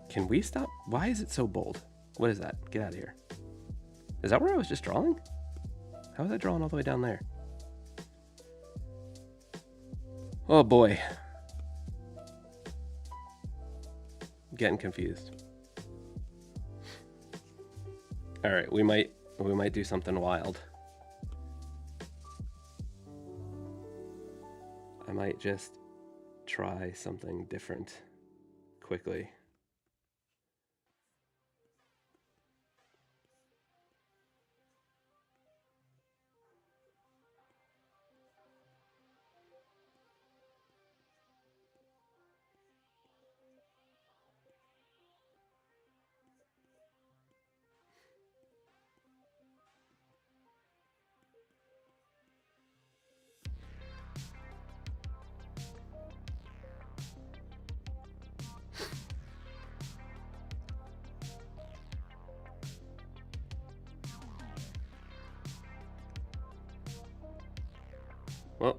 [SPEAKER 1] Can we stop? Why is it so bold? What is that? Get out of here. Is that where I was just drawing? How was I drawing all the way down there? Oh boy. I'm getting confused. All right, we might do something wild. I might just try something different quickly. Well,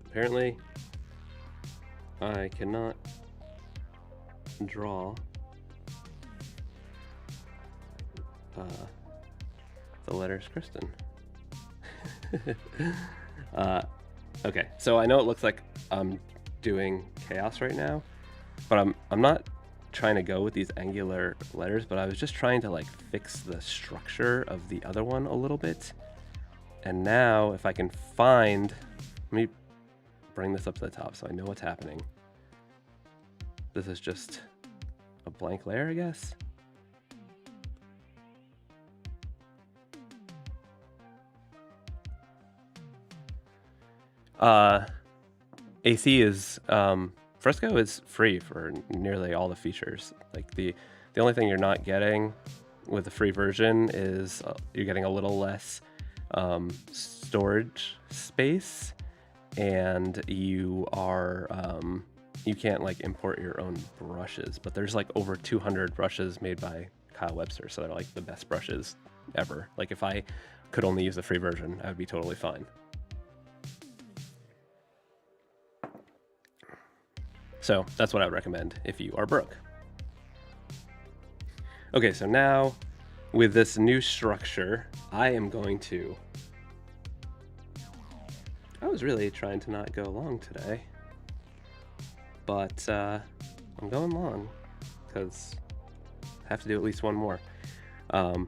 [SPEAKER 1] apparently I cannot draw the letters Kristen. Okay, so I know it looks like I'm doing chaos right now, but I'm not trying to go with these angular letters, but I was just trying to like fix the structure of the other one a little bit. And now if I can find, let me bring this up to the top so I know what's happening. This is just a blank layer, I guess. AC is, Fresco is free for nearly all the features. Like the only thing you're not getting with the free version is you're getting a little less storage space, and you are you can't like import your own brushes, but there's like over 200 brushes made by Kyle Webster, so they're like the best brushes ever. Like if I could only use the free version, I would be totally fine. So that's what I would recommend if you are broke. Okay, so now with this new structure, I am going to... I was really trying to not go long today, but I'm going long because I have to do at least one more. Gotta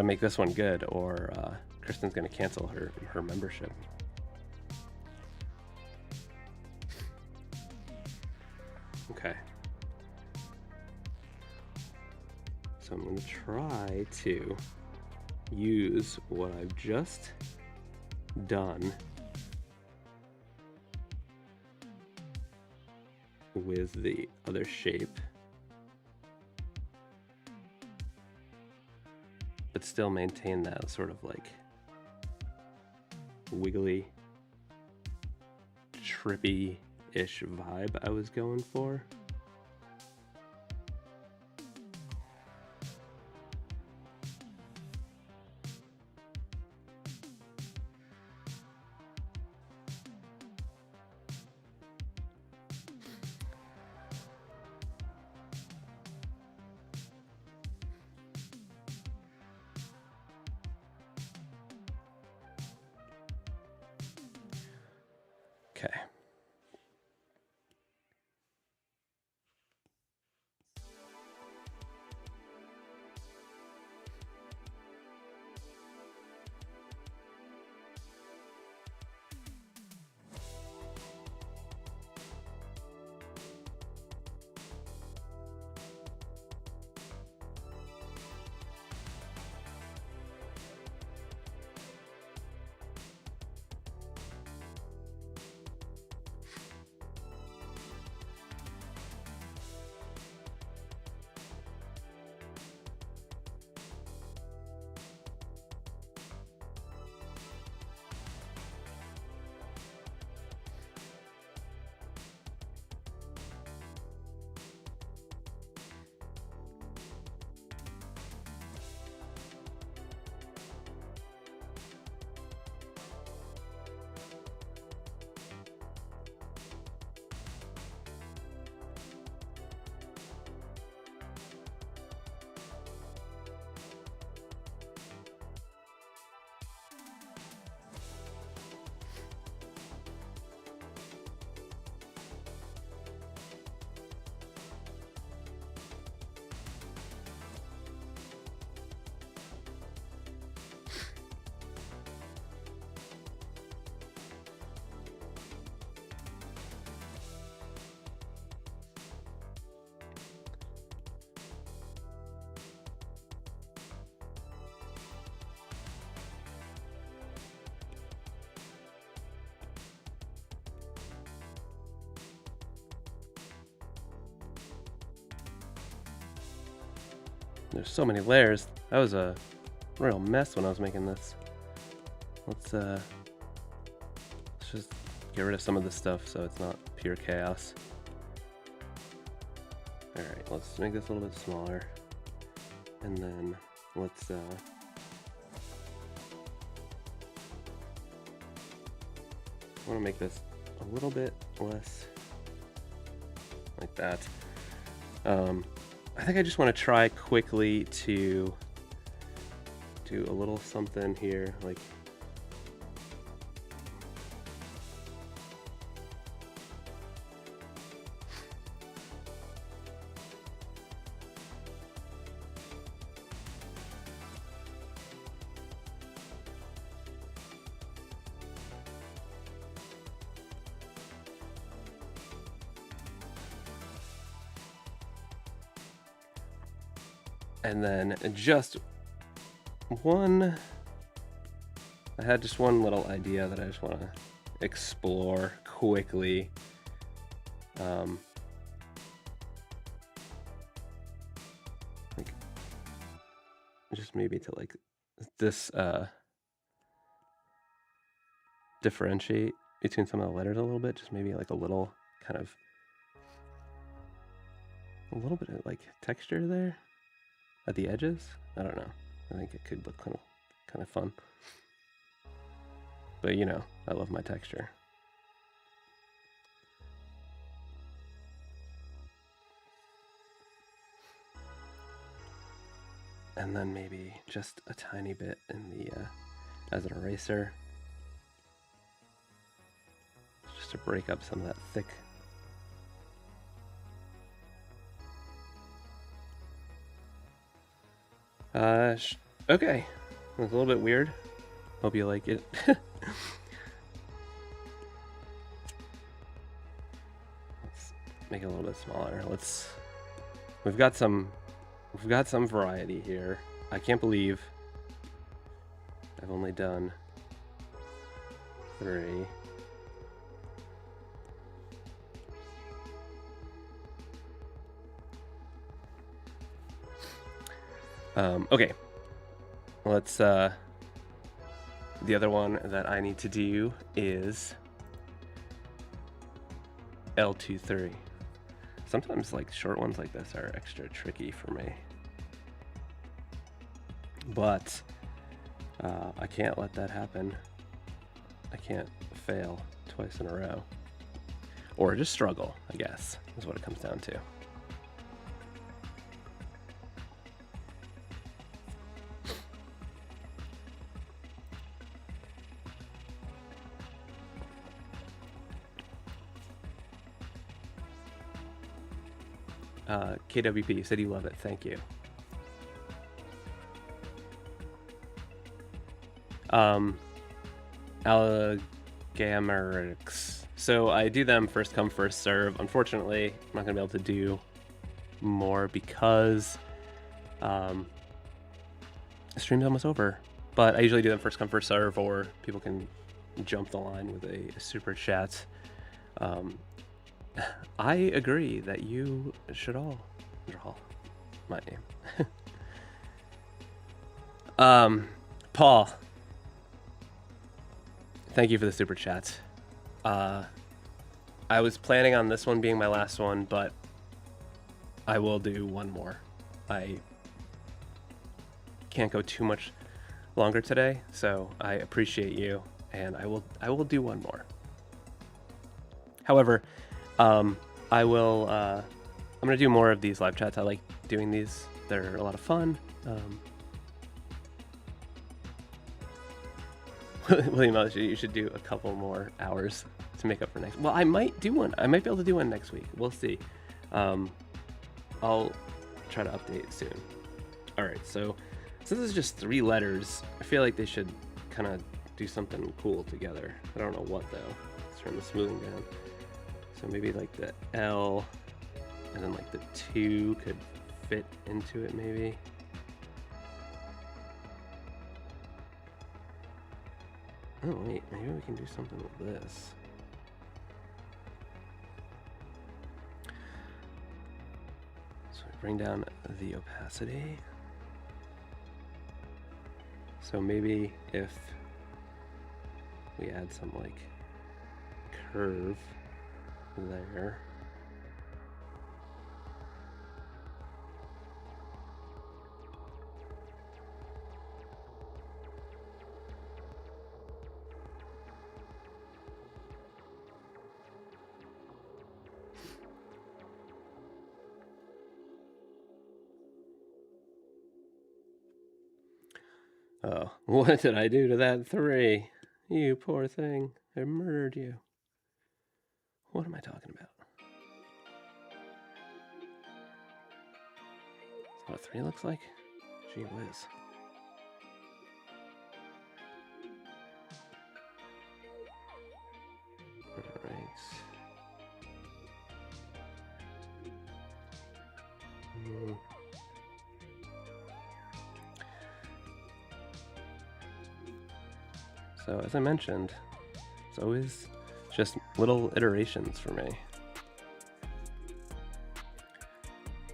[SPEAKER 1] make this one good, or Kristen's gonna cancel her membership. Okay. So I'm going to try to use what I've just done with the other shape, but still maintain that sort of like wiggly, trippy-ish vibe I was going for. Okay. There's so many layers. That was a real mess when I was making this. Let's just get rid of some of this stuff so it's not pure chaos. Alright, let's make this a little bit smaller. And then let's I want to make this a little bit less like that. I think I just want to try quickly to do a little something here, like And then just one, I had just one little idea that I just want to explore quickly. Like just maybe to like this differentiate between some of the letters a little bit, just maybe like a little kind of a little bit of like texture there at the edges. I don't know. I think it could look kind of fun. But you know, I love my texture. And then maybe just a tiny bit in the as an eraser, just to break up some of that thick. Okay, it was a little bit weird. Hope you like it. Let's make it a little bit smaller. We've got some variety here. I can't believe I've only done 3. Okay, let's, the other one that I need to do is L23. Sometimes like short ones like this are extra tricky for me. But I can't let that happen. I can't fail twice in a row. Or just struggle, I guess, is what it comes down to. KWP, you said you love it. Thank you. Algamerics. So I do them first come, first serve. Unfortunately, I'm not going to be able to do more because the stream's almost over. But I usually do them first come, first serve, or people can jump the line with a super chat. I agree that you should all draw my name. Paul, thank you for the super chat. I was planning on this one being my last one, but I will do one more. I can't go too much longer today, so I appreciate you, and I will do one more. However, I'm gonna do more of these live chats. I like doing these. They're a lot of fun. William, you should do a couple more hours to make up for next. Well, I might do one. I might be able to do one next week. We'll see. I'll try to update soon. All right. So since it's just 3 letters, I feel like they should kind of do something cool together. I don't know what though. Let's turn the smoothing down. So maybe like the L, and then like the 2 could fit into it maybe. Oh wait, maybe we can do something with this. So we bring down the opacity. So maybe if we add some like curve there. Oh, what did I do to that 3? You poor thing. I murdered you. What am I talking about? Is that what a 3 looks like? Gee whiz. Alright. So as I mentioned, it's always just little iterations for me.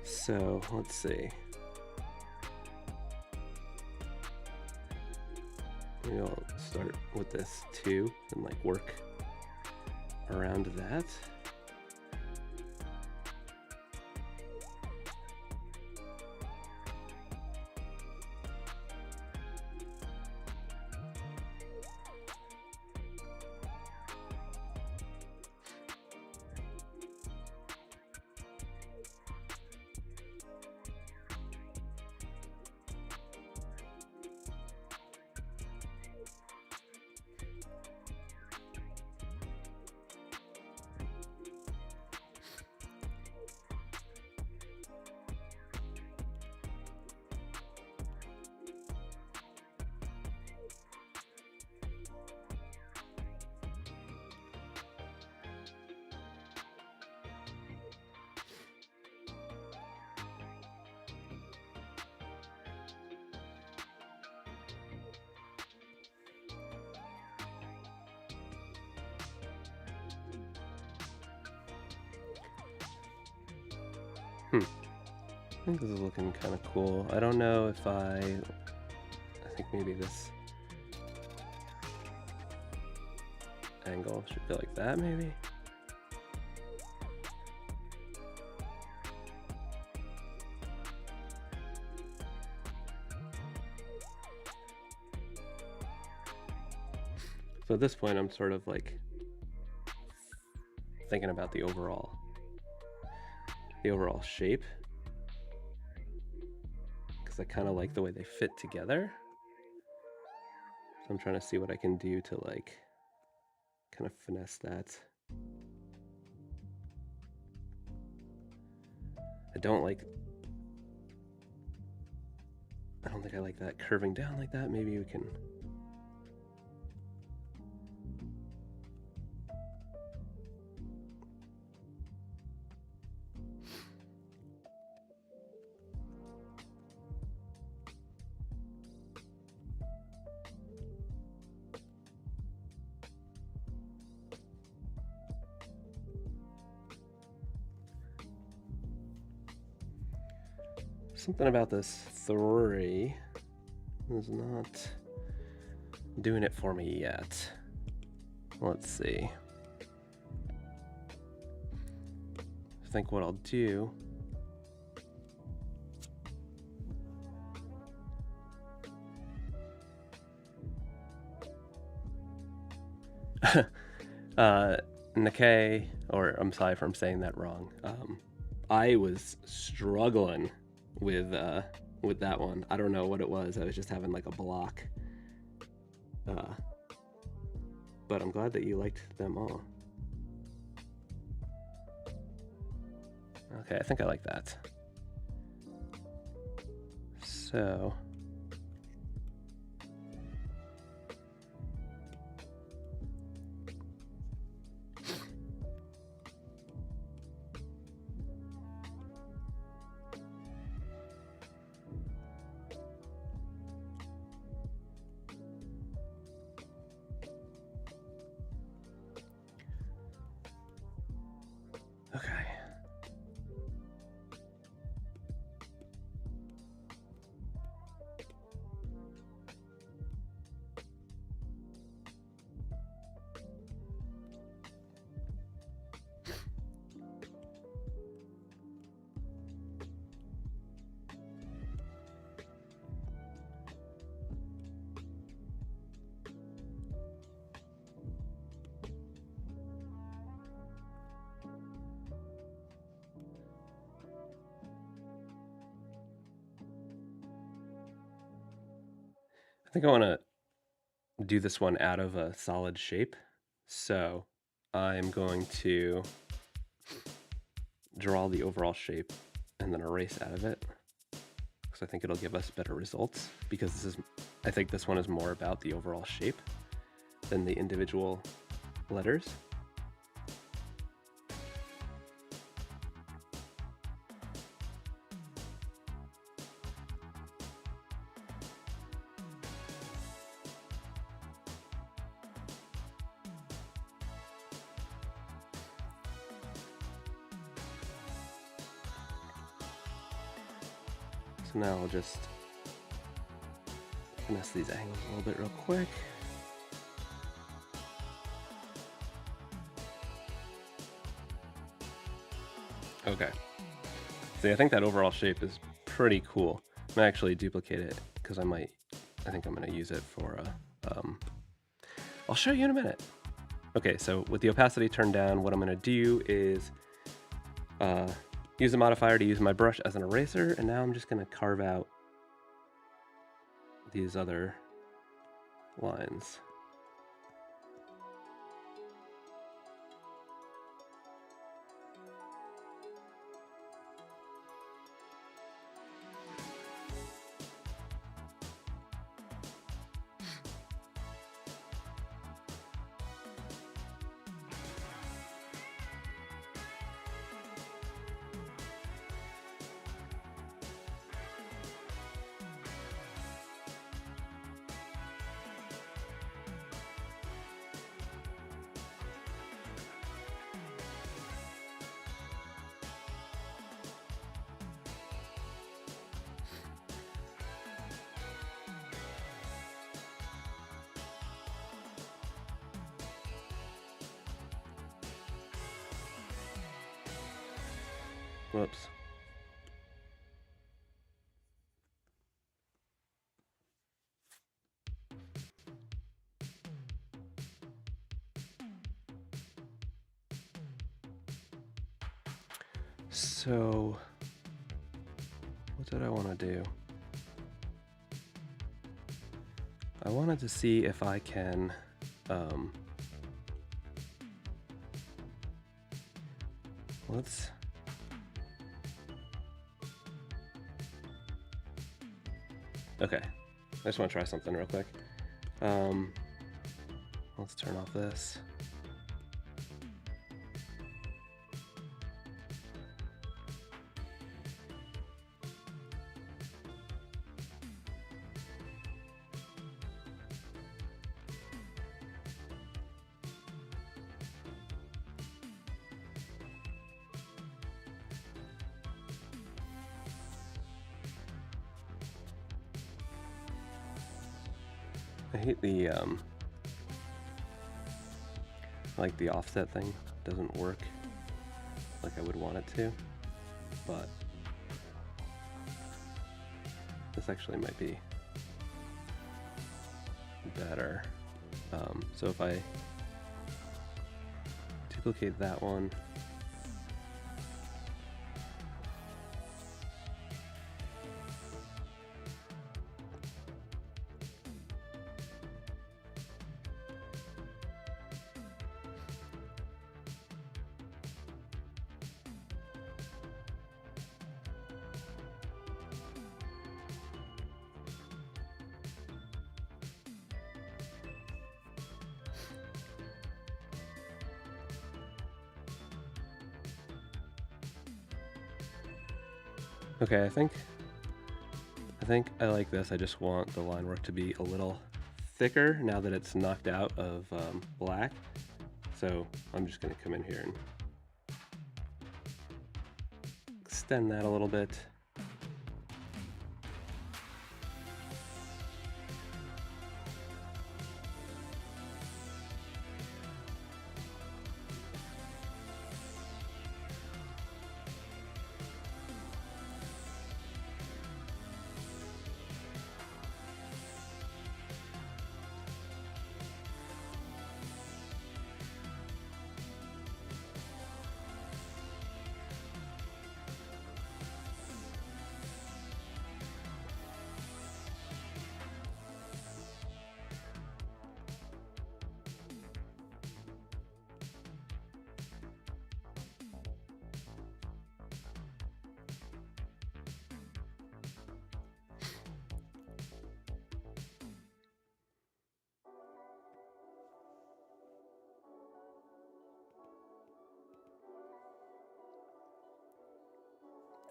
[SPEAKER 1] So let's see. Maybe I'll start with this 2 and like work around that. I think this is looking kind of cool. I don't know if I think maybe this angle should go like that, maybe. So at this point, I'm sort of like thinking about the overall shape, because I kind of like the way they fit together. So I'm trying to see what I can do to like kind of finesse that. I don't think I like that curving down like that. Maybe we can. Something about this 3 is not doing it for me yet. Let's see. I think what I'll do Nikkei, or I'm sorry if I'm saying that wrong. I was struggling with that one. I don't know what it was. I was just having like a block. But I'm glad that you liked them all. Okay, I think I like that. So okay. I think I want to do this one out of a solid shape. So I'm going to draw the overall shape and then erase out of it, because I think it'll give us better results, because I think this one is more about the overall shape than the individual letters. So now I'll just finesse these angles a little bit real quick. Okay. See, I think that overall shape is pretty cool. I'm gonna actually duplicate it because I think I'm gonna use it for I'll show you in a minute. Okay, so with the opacity turned down, what I'm gonna do is use the modifier to use my brush as an eraser, and now I'm just gonna carve out these other lines. Whoops. So, what did I want to do? I wanted to see if I can okay, I just want to try something real quick. Let's turn off this. I hate the like the offset thing doesn't work like I would want it to, but this actually might be better. So if I duplicate that one, okay, I think I like this. I just want the line work to be a little thicker now that it's knocked out of black. So I'm just going to come in here and extend that a little bit.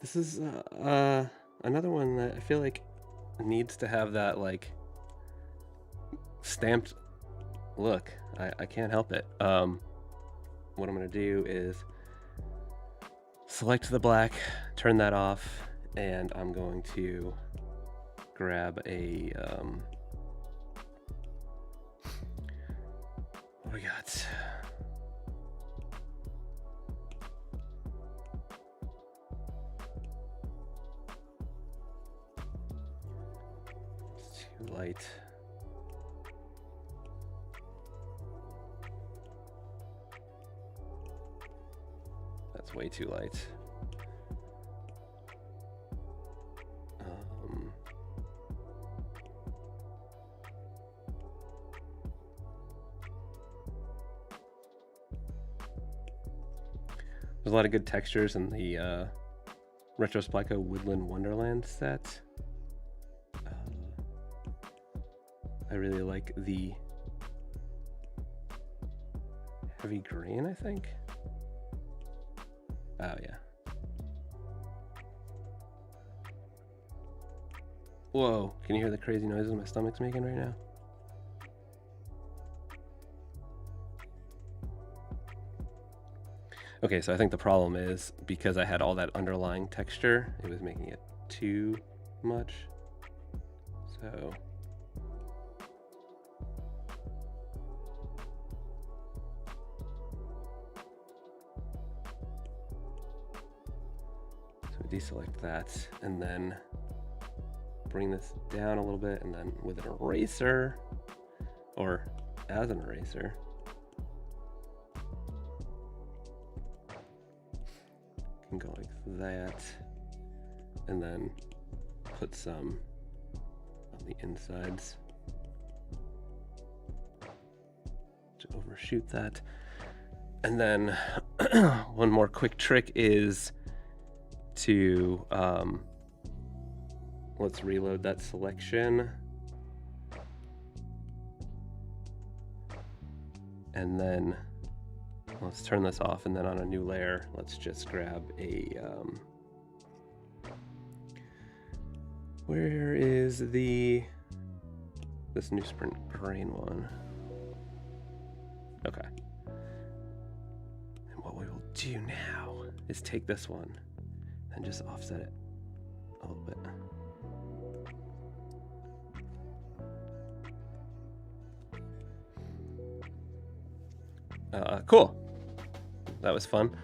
[SPEAKER 1] This is another one that I feel like needs to have that like stamped look. I can't help it. What I'm gonna do is select the black, turn that off, And I'm going to grab a, what we got? It's too light. That's way too light. There's a lot of good textures in the Retro Splico Woodland Wonderland set. I really like the heavy green, I think. Oh, yeah. Whoa, can you hear the crazy noises my stomach's making right now? Okay, so I think the problem is because I had all that underlying texture, it was making it too much. So deselect that and then bring this down a little bit, and then with an eraser, or as an eraser, can go like that, and then put some on the insides to overshoot that. And then one more quick trick is to let's reload that selection, and then let's turn this off, and then on a new layer let's just grab a where is this newsprint grain one? Okay, and what we will do now is take this one and just offset it a little bit. Cool. That was fun.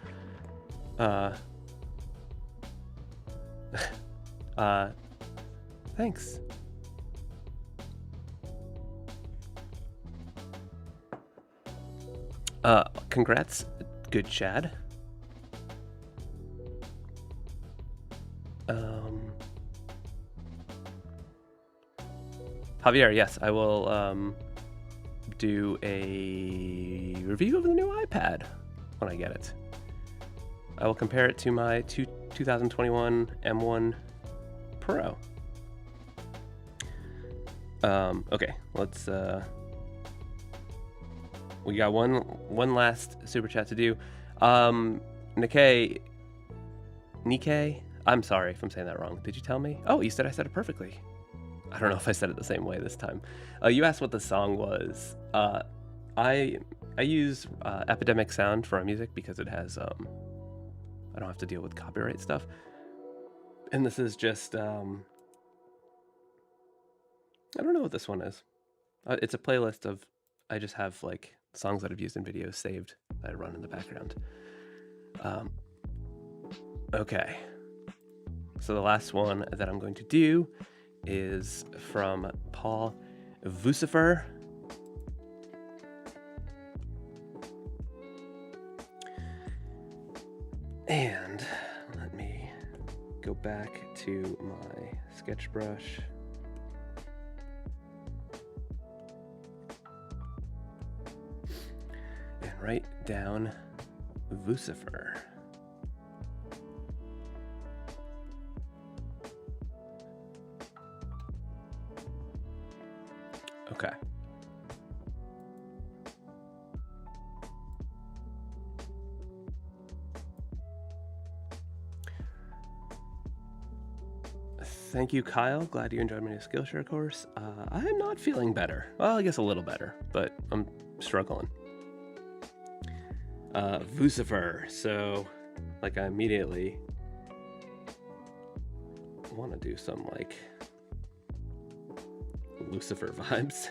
[SPEAKER 1] Thanks. Congrats, good Chad. Javier, yes, I will do a review of the new iPad when I get it. I will compare it to my 2021 M1 Pro. Okay, let's we got one last super chat to do. Nikkei, I'm sorry if I'm saying that wrong. Did you tell me? Oh, you said I said it perfectly. I don't know if I said it the same way this time. You asked what the song was. I use Epidemic Sound for my music because it has I don't have to deal with copyright stuff. And this is just I don't know what this one is. It's a playlist of, I just have like songs that I've used in videos saved that I run in the background. Okay, so the last one that I'm going to do is from Paul Vucifer. And let me go back to my sketch brush. And write down Vucifer. Okay. Thank you, Kyle. Glad you enjoyed my new Skillshare course. I'm not feeling better. Well, I guess a little better, but I'm struggling. Vucifer. So, like, I immediately want to do some like Lucifer vibes.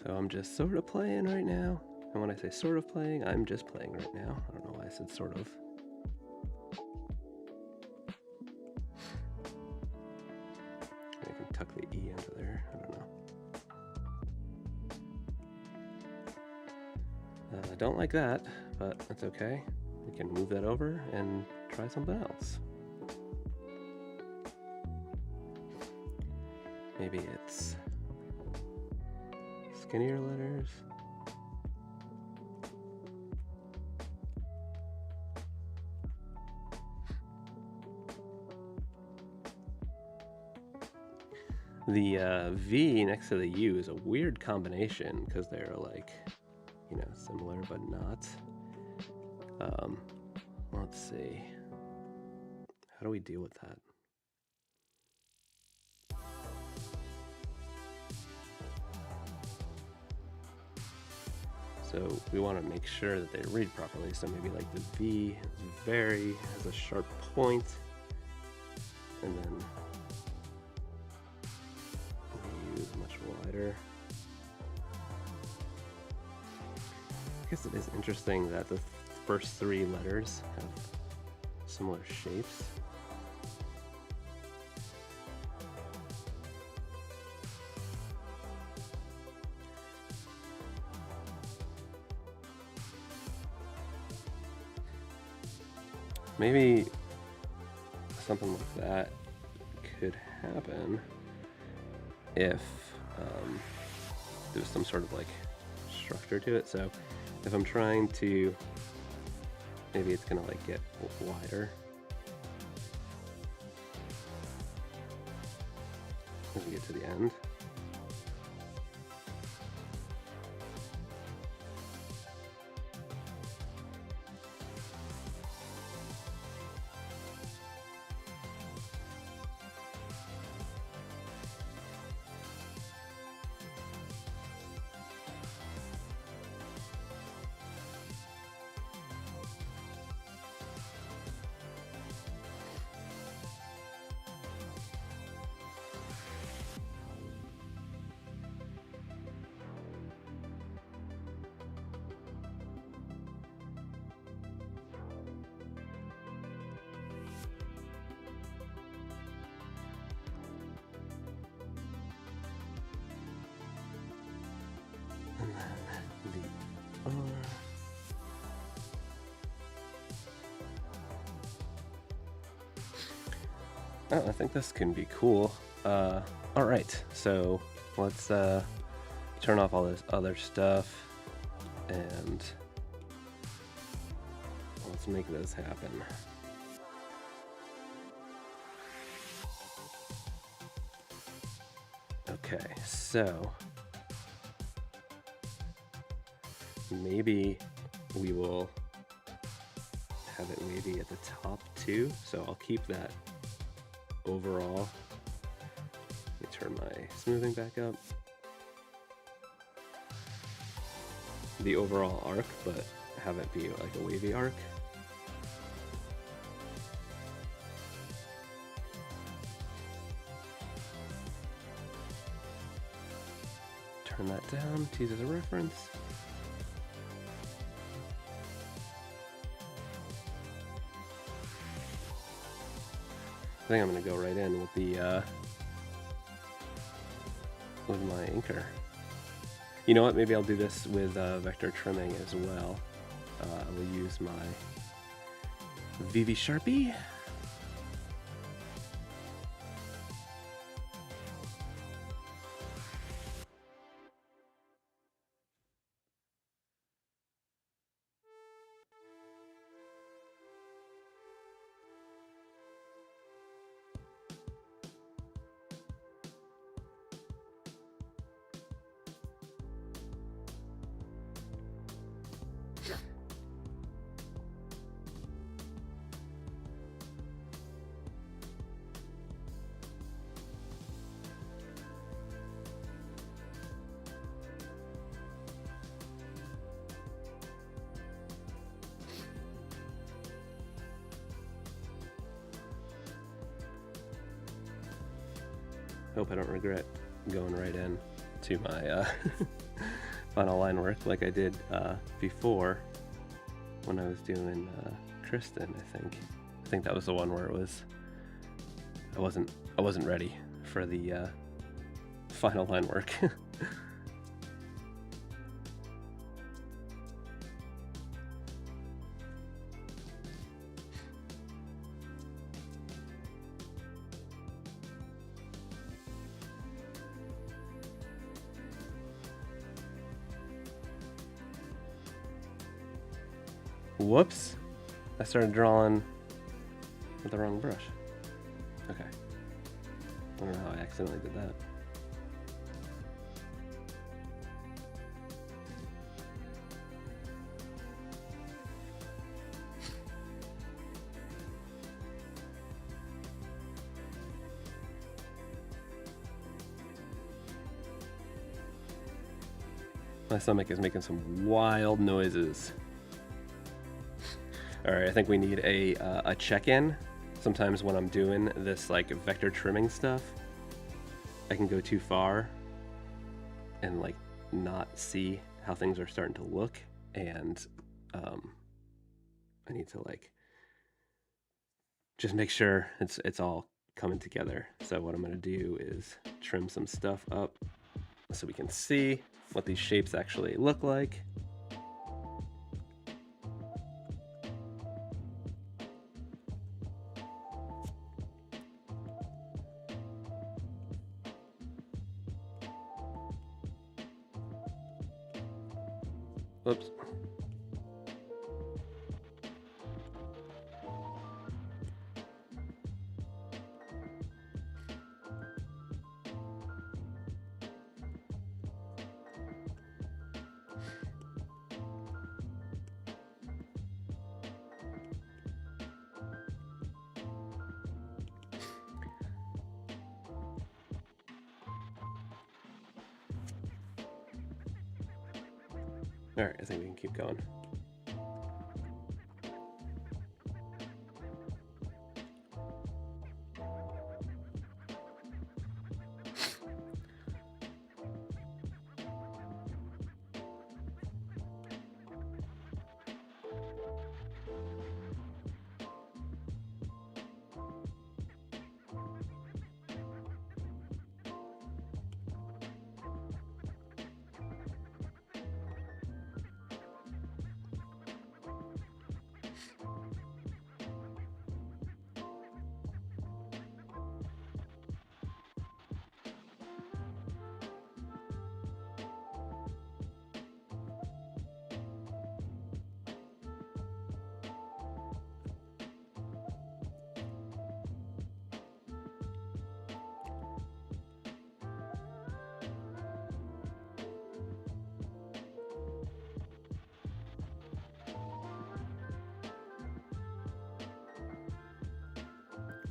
[SPEAKER 1] So I'm just sort of playing right now. And when I say sort of playing, I'm just playing right now. I don't know why I said sort of. I can tuck the E into there. I don't know. I don't like that, but that's okay. We can move that over and try something else. Maybe it's skinnier letters. The V next to the U is a weird combination because they're like, you know, similar but not. Let's see. How do we deal with that? So we want to make sure that they read properly. So maybe like the V has a sharp point, and then the U is much wider. I guess it is interesting that the first three letters have similar shapes. Maybe something like that could happen if there's some sort of like structure to it. So if I'm trying to, maybe it's gonna like get wider as we get to the end. Oh, I think this can be cool. All right, so let's turn off all this other stuff and let's make this happen. Okay, so maybe we will have it wavy at the top too, so I'll keep that overall. Let me turn my smoothing back up. The overall arc, but have it be like a wavy arc. Turn that down to use as a reference. I think I'm gonna go right in with the with my inker. You know what? Maybe I'll do this with vector trimming as well. I will use my VV Sharpie. Hope I don't regret going right in to my final line work like I did before when I was doing Kristen. I think that was the one where it was I wasn't ready for the final line work. Whoops, I started drawing with the wrong brush. Okay, I don't know how I accidentally did that. My stomach is making some wild noises. All right, I think we need a check-in. Sometimes when I'm doing this like vector trimming stuff, I can go too far and like not see how things are starting to look, and I need to like just make sure it's all coming together. So what I'm gonna do is trim some stuff up so we can see what these shapes actually look like. Whoops. All right, I think we can keep going.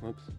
[SPEAKER 1] Whoops.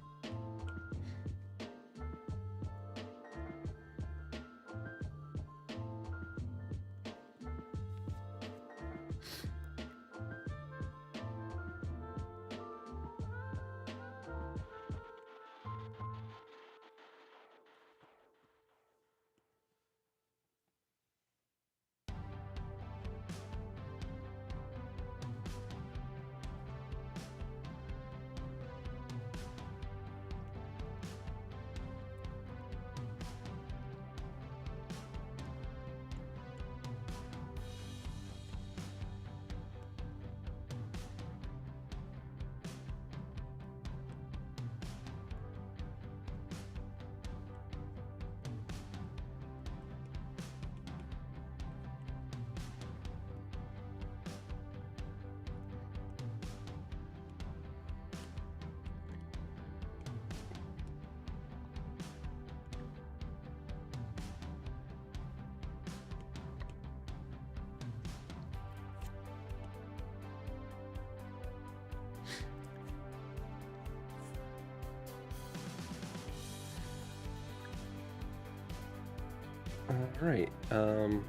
[SPEAKER 1] All right. I'm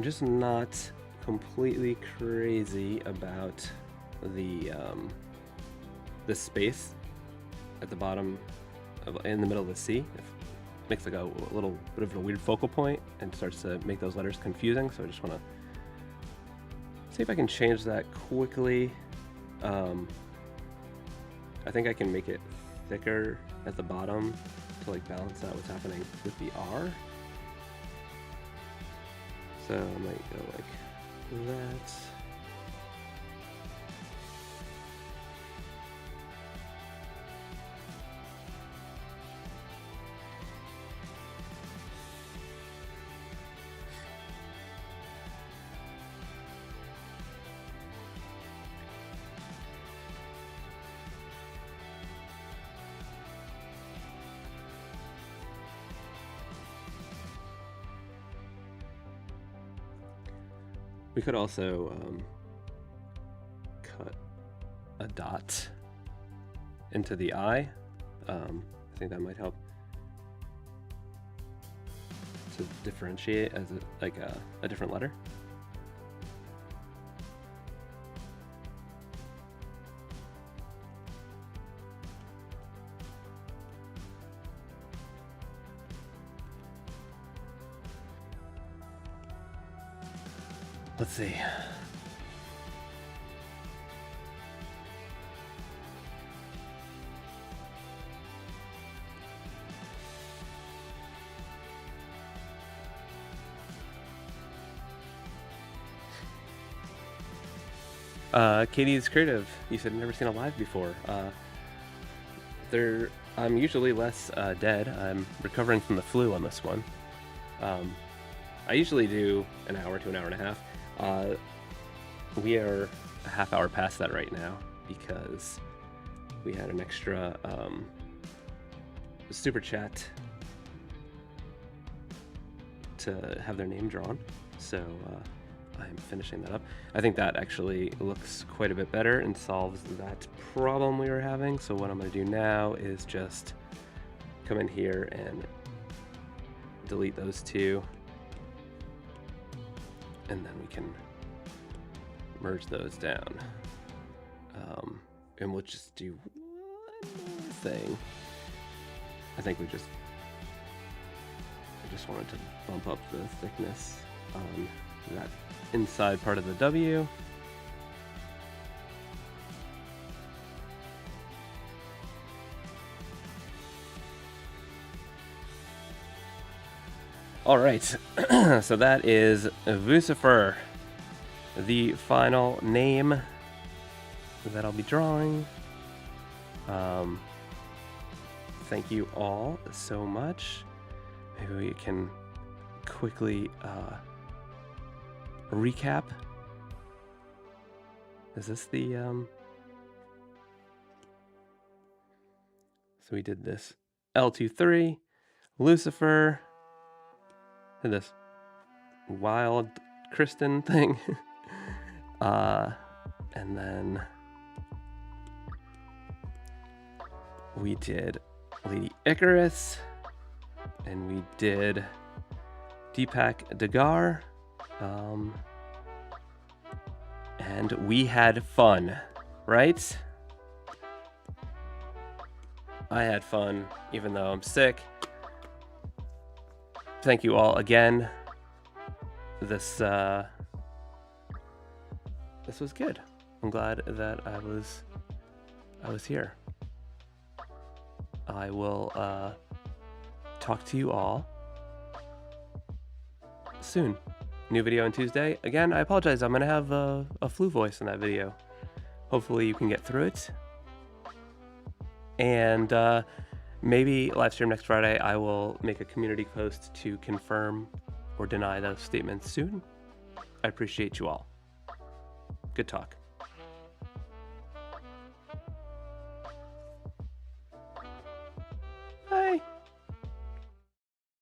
[SPEAKER 1] just not completely crazy about the space at the bottom, in the middle of the C. It makes like a little bit of a weird focal point and starts to make those letters confusing. So I just want to see if I can change that quickly. I think I can make it thicker at the bottom to like balance out what's happening with the R. So I might go like that. We could also cut a dot into the I. I think that might help to differentiate as a different letter. Let's see. Katie's Creative, you said never seen a live before. I'm usually less dead. I'm recovering from the flu on this one. I usually do an hour to an hour and a half. We are a half hour past that right now because we had an extra SuperChat to have their name drawn. So I'm finishing that up. I think that actually looks quite a bit better and solves that problem we were having. So what I'm going to do now is just come in here and delete those two. And then we can merge those down. And we'll just do one more thing. I think I just wanted to bump up the thickness on that inside part of the W. All right, so that is Vucifer, the final name that I'll be drawing. Thank you all so much. Maybe we can quickly recap. Is this the so we did this L23, Lucifer, did this wild Kristen thing, and then we did Lady Icarus, and we did Deepak Dagar, and we had fun, right? I had fun, even though I'm sick. Thank you all again. This was good. I'm glad that I was here. I will talk to you all soon. New video on Tuesday. Again, I apologize. I'm gonna have a flu voice in that video. Hopefully you can get through it. And maybe live stream next Friday. I will make a community post to confirm or deny those statements soon. I appreciate you all. Good talk.